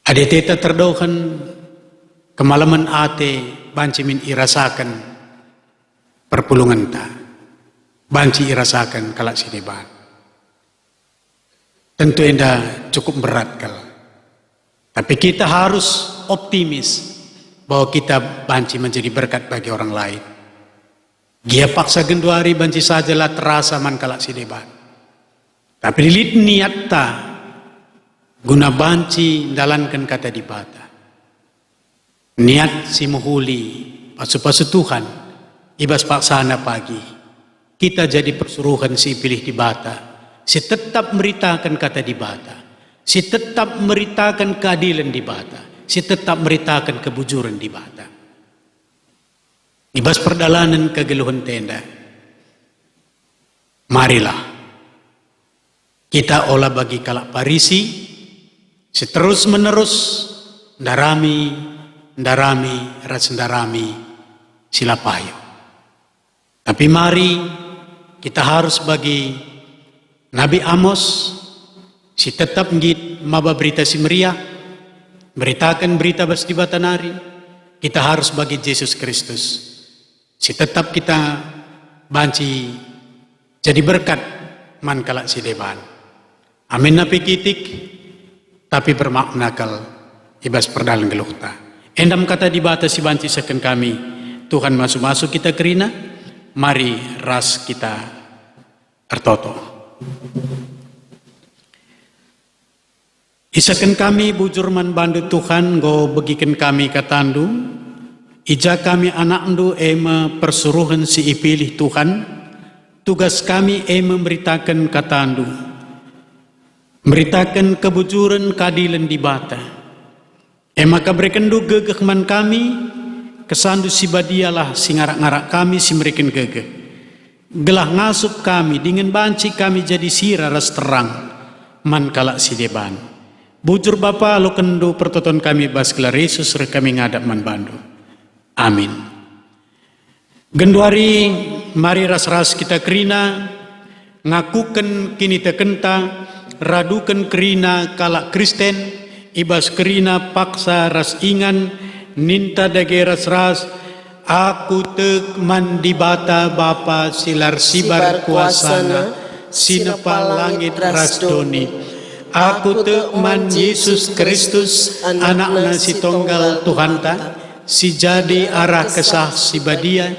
Speaker 5: Ade teta terdohan kemalaman ate banci min irasakan perpulungan ta. Banci irasakan kalak sideban. Tentu enda cukup berat kal. Tapi kita harus optimis bahwa kita banci menjadi berkat bagi orang lain. Dia paksa genduari banci sajalah terasa man kalak sideban. Tapi lilit niat ta guna banci dalankan kata di bata. Niat si muhuli pasu-pasu Tuhan ibas paksana pagi. Kita jadi persuruhan si pilih di bata, si tetap meritakan kata di bata, si tetap meritakan keadilan di bata, si tetap meritakan kebujuran di bata. Ibas perdalanan kegeluhan tenda. Marilah kita olah bagi kalak parisi, seterus menerus ndarami silapayo. Tapi mari kita harus bagi Nabi Amos, si tetap ngit maba berita si meriah, beritakan berita bas di batanari. Kita harus bagi Yesus Kristus, si tetap kita banci jadi berkat man kalak si deban. Amin napi kitik, tapi bermakna kal ibas perdalan geluhta. Endam kata di bata si banci seken kami, Tuhan masuk-masuk kita kerina, mari ras kita tertoto. Isakan kami bujur man bandu Tuhan, go begikan kami katandu, ija kami anak ndu ema persuruhan si ipilih Tuhan, tugas kami memberitakan katandu. Meritakan kebujuran keadilan di bata. Maka berekendu gegeh man kami, kesandu si badialah si ngarak-ngarak kami si mereken gegeh. Gelah ngasup kami, dengan banci kami jadi sira ras terang. man kalak si deban. Bujur Bapa lo kendo pertoton kami bas gelar Yesus re kami ngadap man bandu. Amin. Genduari mari ras-ras kita kerina ngakuken kini tekenta raduken kerina kalak Kristen ibas kerina paksa ras ingan ninta dage ras-ras aku tek mandibata Bapa silar sibar kuasana sinepa langit rasdoni aku tek man Yesus Kristus anakna si tunggal Tuhanta si jadi arah kesah si badia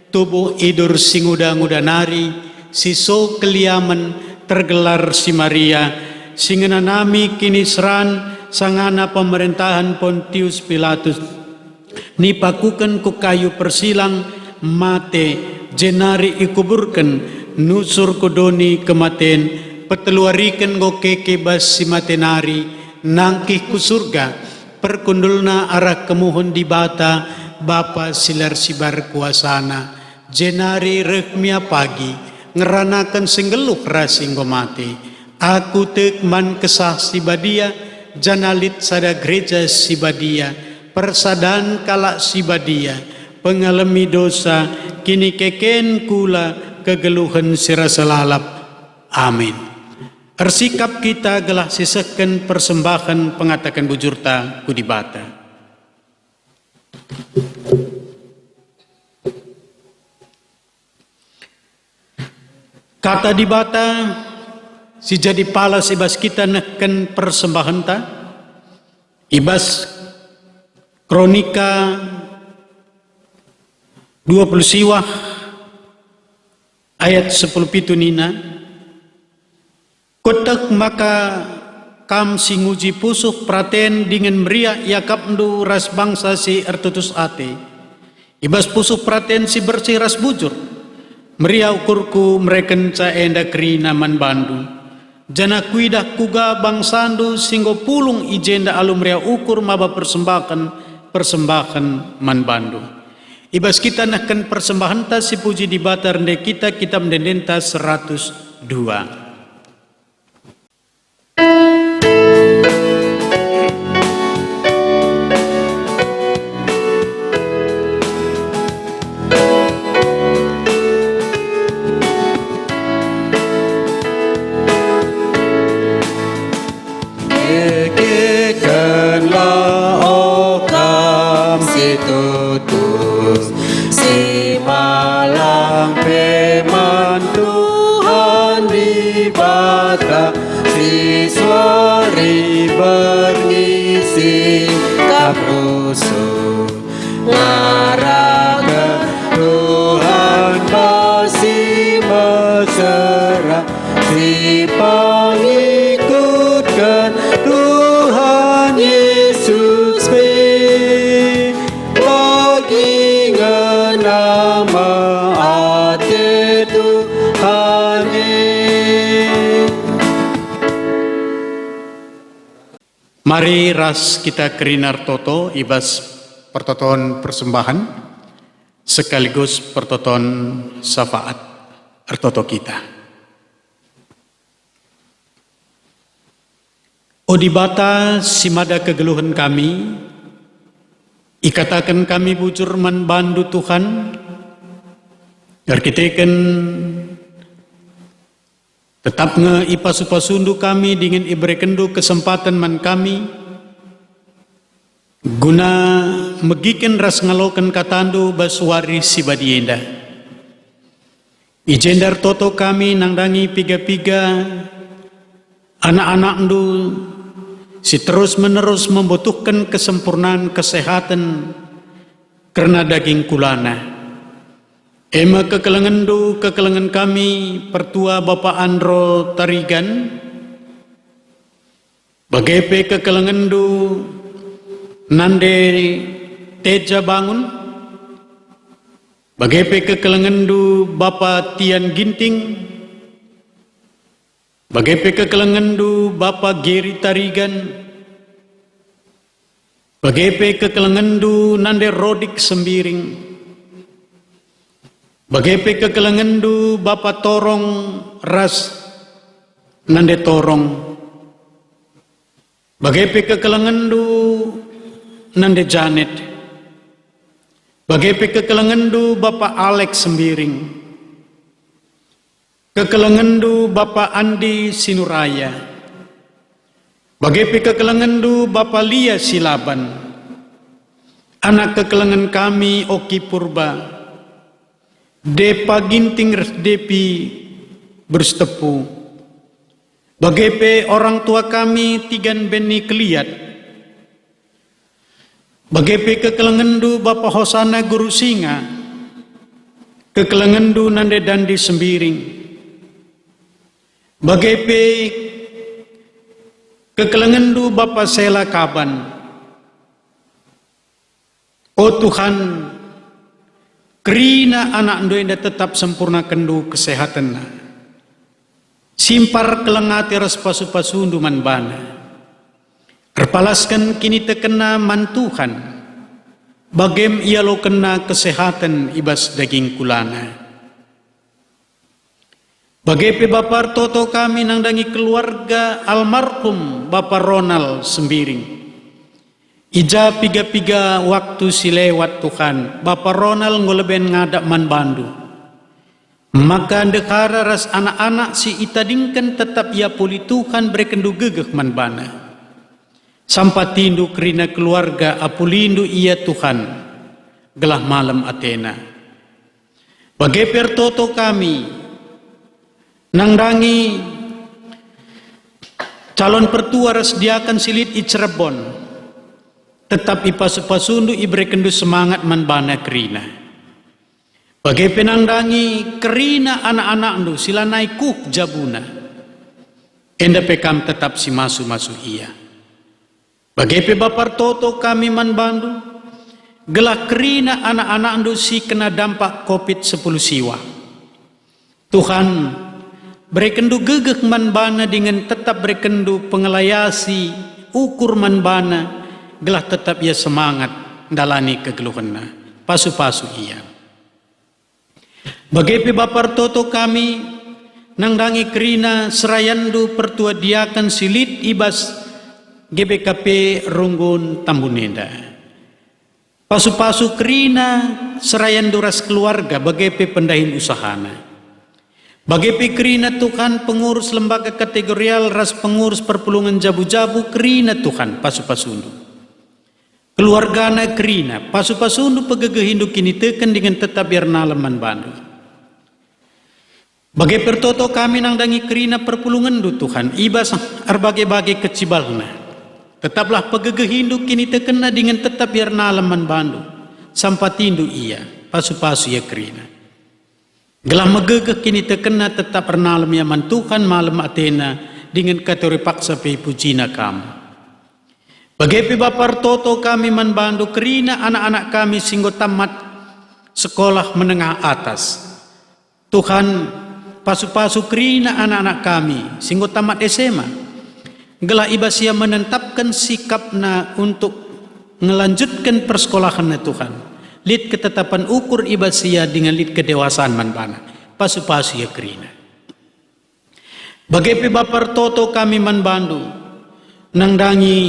Speaker 5: tubuh idur singuda-nguda nari si so keliaman tergelar si Maria singena nami kini seran sangana pemerintahan Pontius Pilatus nipakukan ku kayu persilang mate jenari ikuburkan nusur kudoni kematen peteluarikan go keke bas si matenari nangkih ku surga perkundulna arah kemuhun di bata Bapa silar sibar kuasana jenari rekmia pagi ngeranakan singgeluk rasinggo mati aku tek man kesah si badia janalit sada gereja si badia persadan kalak si badia pengalami dosa kini keken kula kegeluhan sirasa lalap amin. Ersikap kita gelah sisakan persembahan pengatakan bujurta kudibata. Kata dibata si jadi pala ibas kita neken persembahan ta ibas kronika 20 siwah ayat 10 pitu nina kotak maka kam singuji pusuh praten dengan meriah yakap ndu ras bangsa si ertutus ate ibas pusuh praten si bersih ras bujur meriah ukurku mereken ca enda kerina man bandu jana kuidah kuga bangsandu singgo pulung ijenda alum meriah ukur maba persembahan man bandu ibas kita nakkan persembahan ta si puji di batar nde kita mendendenta 102. Mari ras kita kerinar toto ibas pertoton persembahan sekaligus pertoton syafaat ertoto kita. Odibata simada kegeluhan kami, ikatakan kami bujur man bandu Tuhan, arkiteken tetap nge-ipasu-pasundu kami dengan ibrekendu kesempatan man kami guna megiken ras ngalokan katandu baswari si badienda ijendar toto kami nangdangi piga-piga anak-anak ndu si terus menerus membutuhkan kesempurnaan kesehatan karena daging kulana. Ema kekelengan kami pertua Bapak Andro Tarigan, bagepe kekelengan Nande Teja Bangun, bagepe kekelengan Bapak Tian Ginting, bagepe kekelengan Bapak Geri Tarigan, bagepe kekelengan Nande Rodik Sembiring, bagepe kekelengan Bapak Torong Ras Nande Torong, Bagaimana kekelangandu nande Janet. Bagaimana kekelangandu Bapak Alex Sembiring. Kekelangandu Bapak Andi Sinuraya. Bagaimana kekelangandu Bapak Lia Silaban. Anak kekelangan kami Oki Purba. Depa Ginting Depi Berstepu. Bagaimana orang tua kami Tigan Beni Keliat. Bagaimana kekelangandu Bapak Hosana Guru Singa. Kekelangandu Nande Dandi Sembiring. Bagaimana kekelangandu Bapak Sela Kaban. Oh Tuhan, kerina anak ndo yang tetap sempurna kendu kesehatan. Simpar kelengati ras pasu-pasundu man bana. Terpalaskan kini tekena man Tuhan. Bagem ia lo kena kesehatan ibas daging kulana. Bagepe Bapak Toto kami nangdangi keluarga almarhum Bapak Ronald Sembiring. Ija piga-piga waktu si lewat Tuhan, Bapak Ronald ngoleben ngadak man bandu. Maka ndekara ras anak-anak si itadingkan tetap ia puli Tuhan berekendu gegeh man bana. Sampatindu kerina keluarga apulindu ia Tuhan, gelah malam Athena. Bagai pertoto kami, nangdangi calon pertua ras diakan silit i Cirebon. Tetap ipasu-pasundu ibrekendu semangat manbana kerina. Bagai penangdangi kerina anak-anak ndu sila naikuk jabuna. Enda pekam tetap si masu-masu iya. Bagai pe Bapak Toto kami manbandu. Gelak kerina anak-anak ndu si kena dampak COVID-10 siwa. Tuhan berekendu gegek manbana dengan tetap berekendu pengelayasi ukur manbana. Gelah tetap ia semangat dalani kegeluhanna pasu-pasu ia. Bagai Bapak Toto kami nangdangi kerina serayandu pertua diakan silit ibas GBKP Runggun Tambunenda. Pasu-pasu kerina serayandu ras keluarga bagai pendahin usahana. Bagai kerina Tuhan pengurus lembaga kategorial ras pengurus perpulungan jabu-jabu kerina Tuhan pasu-pasundu. Keluargana kerina, pasu-pasundu pegegehindu kini teken dengan tetap biar nalaman bandu. Bagai pertoto kami nangdangi kerina perpulungan du Tuhan, ibas arbagai-bagai kecibalna. Tetaplah pegegehindu kini tekena dengan tetap biar nalaman bandu. Sampatindu ia, pasu-pasu ya kerina. Gelah megegeh kini tekena tetap bernalam yaman Tuhan malam Athena dengan kategori paksa pe pujina kamu. Bagai Bapak Toto kami manbandu kerina anak-anak kami singgo tamat sekolah menengah atas. Tuhan pasu-pasu kerina anak-anak kami singgo tamat SMA. Gelah ibasia menetapkan sikapna untuk melanjutkan persekolahan Tuhan. Lid ketetapan ukur ibasia dengan lid kedewasaan manbana. Pasu-pasu ya kerina. Bagai Bapak Toto kami manbandu nangdangi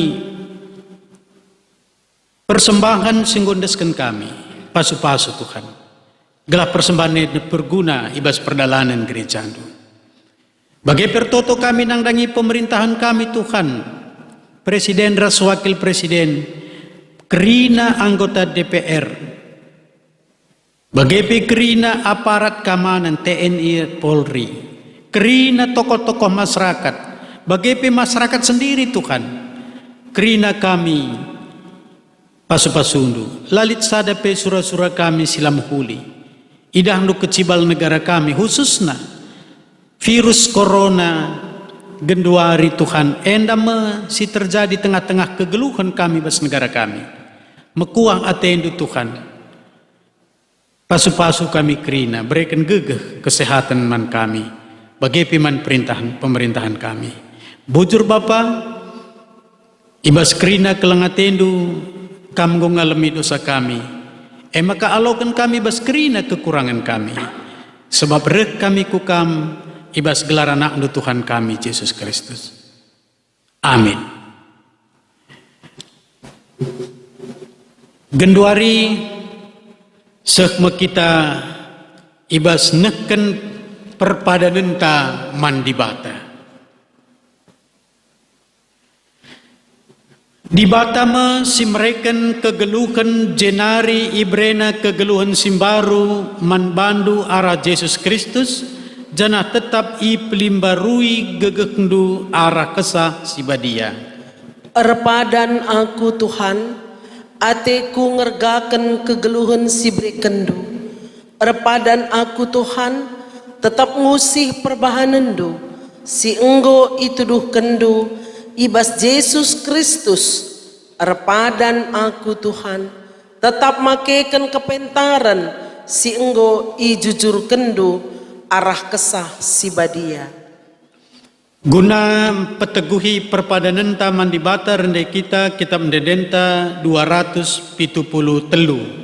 Speaker 5: persembahan singgondeskan kami, pasu-pasu Tuhan. Gelah persembahan ini berguna ibas perdalanan gereja andu. Bagai pertoto kami nangdangi pemerintahan kami Tuhan. Presiden ras wakil presiden, kerina anggota DPR. Bagai kerina aparat keamanan TNI Polri. Kerina tokoh-tokoh masyarakat. Bagai masyarakat sendiri Tuhan. Kerina kami pasu-pasundu, lalit sada pe sura-sura kami silam huli. Idahnu kecibal negara kami khususna virus corona genduari Tuhan endame si terjadi tengah-tengah kegeluhan kami bas negara kami. Mekuang atendu Tuhan. Pasu-pasu kami kerina berikan gegeh kesehatan man kami. Bagi piman pemerintahan kami. Bujur Bapa ibas kerina kelengatendu kam ngalami dosa kami. Maka alokan kami bas kerina kekurangan kami. Sebab rek kami kukam ibas gelar anak Tuhan kami Yesus Kristus. Amin. Genduari sekme kita ibas neken perpadanenta mandibata. Di Batama simreken kegeluhan jenari ibrena kegeluhan simbaru manbandu arah Yesus Kristus jana tetap i pelimbarui gegekndu arah kesah sibadia.
Speaker 4: Erpadan aku Tuhan, ateku ngergaken kegeluhan sibrekendu. Erpadan aku Tuhan, tetap ngusih perbahanendu. Si enggo ituduh kendu, ibas Yesus Kristus. Erpadan aku Tuhan, tetap makeken kepentaran. Si enggo i jujur kendu, arah kesah sibadia.
Speaker 5: Guna peteguhi perpadanan taman di bata rendai kita kitab Mendedenta 273.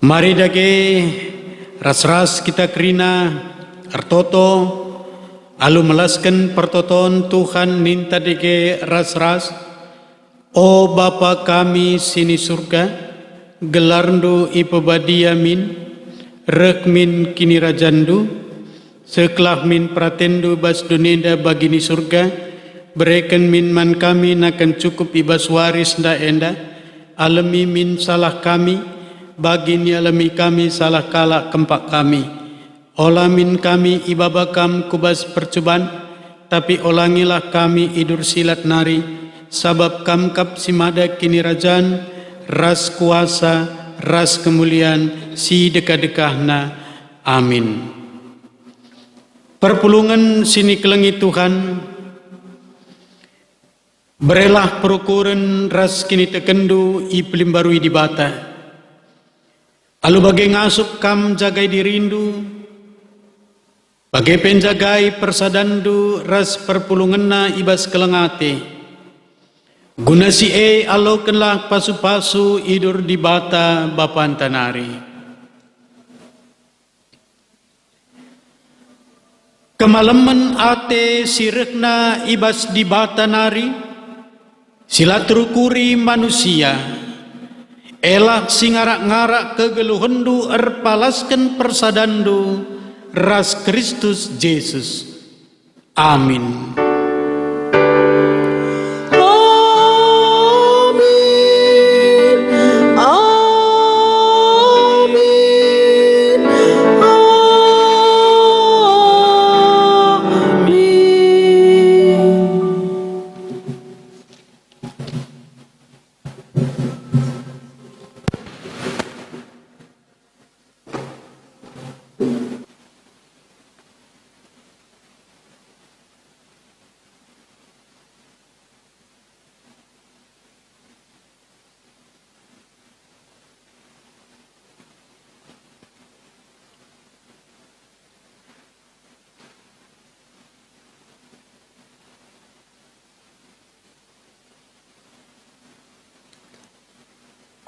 Speaker 5: Mari dage ras-ras kita kerina artoto alu melaskan pertoton Tuhan minta dage ras-ras. O Bapa kami sini surga, gelarndu ipebadia min, rekmin kini rajandu, seklah min pratendu bas dunida bagini surga, berikan min man kami nakan cukup ibas waris nda enda, alami min salah kami, bagini alami kami salah kalak kempak kami. Olamin kami ibabakam kubas percobaan, tapi olangilah kami idur silat nari, sabab kamkap simada kini rajan, ras kuasa, ras kemuliaan, si dekah-dekahna. Amin. Perpulungan sini kelengi Tuhan, berelah perukuran ras kini tekendu i pelimbarui di bata. Alu bagai ngasup kam jagai dirindu, bagai penjagai persadandu ras perpulunganna ibas kelengate. Guna si alokenlah pasu-pasu idur di bata bapan tanari. Kemalaman ate sirekna ibas di bata nari, silaturukuri manusia. Elah singarak-ngarak kegeluhendu erpalaskan persadandu ras Kristus Yesus. Amin.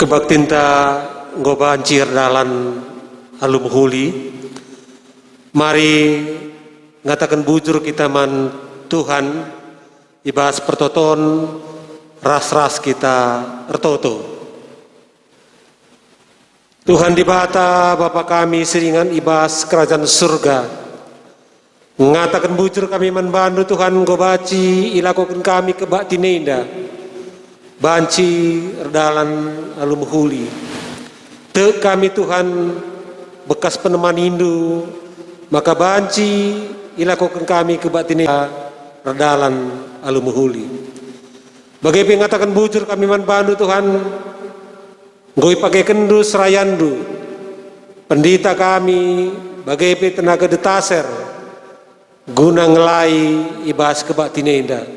Speaker 2: Kebaktinta ngobancir dalan alum huli, mari ngatakan bujur kita man Tuhan ibas pertoton ras-ras kita ertoto. Tuhan di bata Bapa kami seringan ibas kerajaan surga, ngatakan bujur kami man bandu Tuhan ngobaci ilakukan kami kebak tinenda banci erdalan alum huli. Te kami Tuhan bekas peneman Hindu maka banci ilakukan kami kebatinan redalan alumuhuli. Bagai pengatakan bujur kami manbandu Tuhan, ngoi pakai kendu serayandu, pendita kami bagai tenaga detaser, guna ngelai ibas kebatinenda.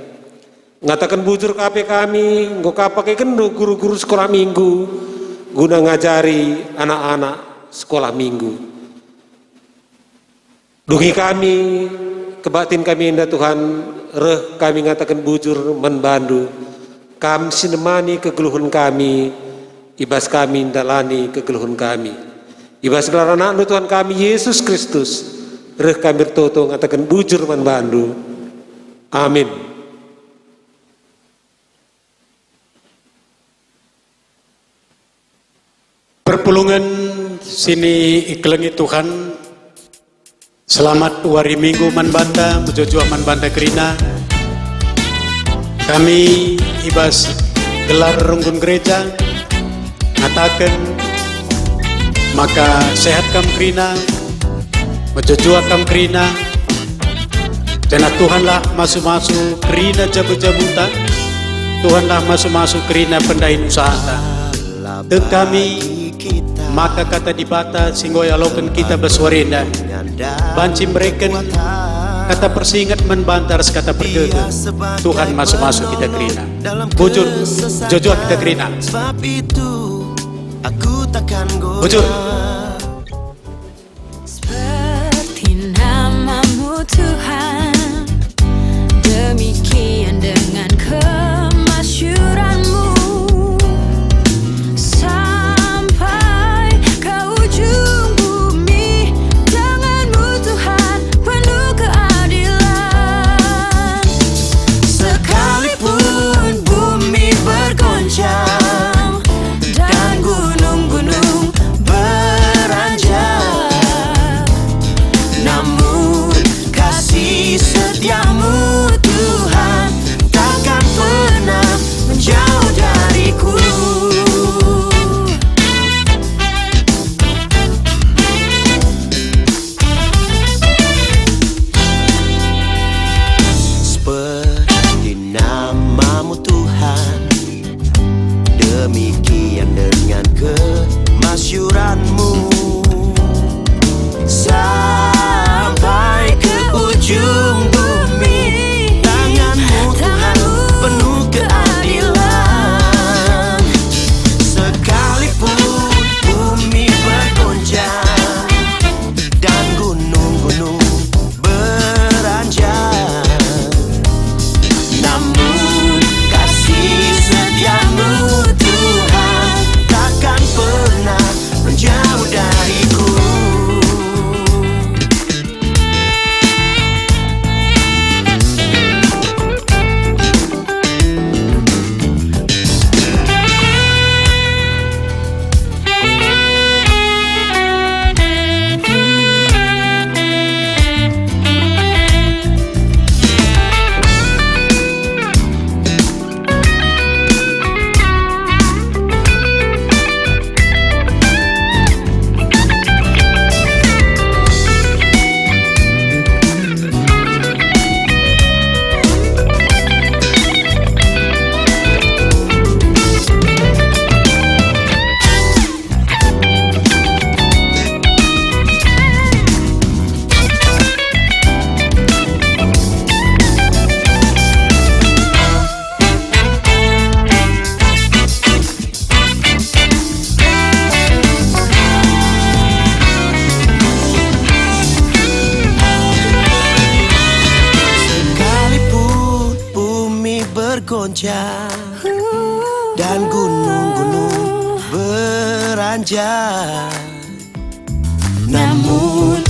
Speaker 2: Ngatakan bujur KP kami, nggo pakai kendu guru-guru sekolah minggu, guna ngajari anak-anak sekolah minggu. Dugi kami, kebatin kami indah Tuhan, reh kami ngatakan bujur menbandu, kami sinemani kegeluhan kami, ibas kami dalani kegeluhan kami. Ibas gelar anak Tuhan kami Yesus Kristus, reh kami bertoto ngatakan bujur menbandu. Amin.
Speaker 5: Perpulungan sini iklengi Tuhan. Selamat hari Minggu manbanta, mujojua manbanta kerina. Kami ibas gelar runggun gereja, ngatakan maka sehat kam kerina, mujojua kam kerina. Jana Tuhanlah masuk-masuk kerina jabu-jabuta, Tuhanlah masuk-masuk kerina pendahin usaha. Tek kami maka kata dibata singgoy alokan kita bersuarenda banci mereka kata persingat menbantar kata pergega Tuhan masuk-masuk kita kerina bujur jojua kita kerina bujur
Speaker 1: Seperti namamu Tuhan, demikian dengan kemasyuranmu.
Speaker 6: dan gunung-gunung beranjak, namun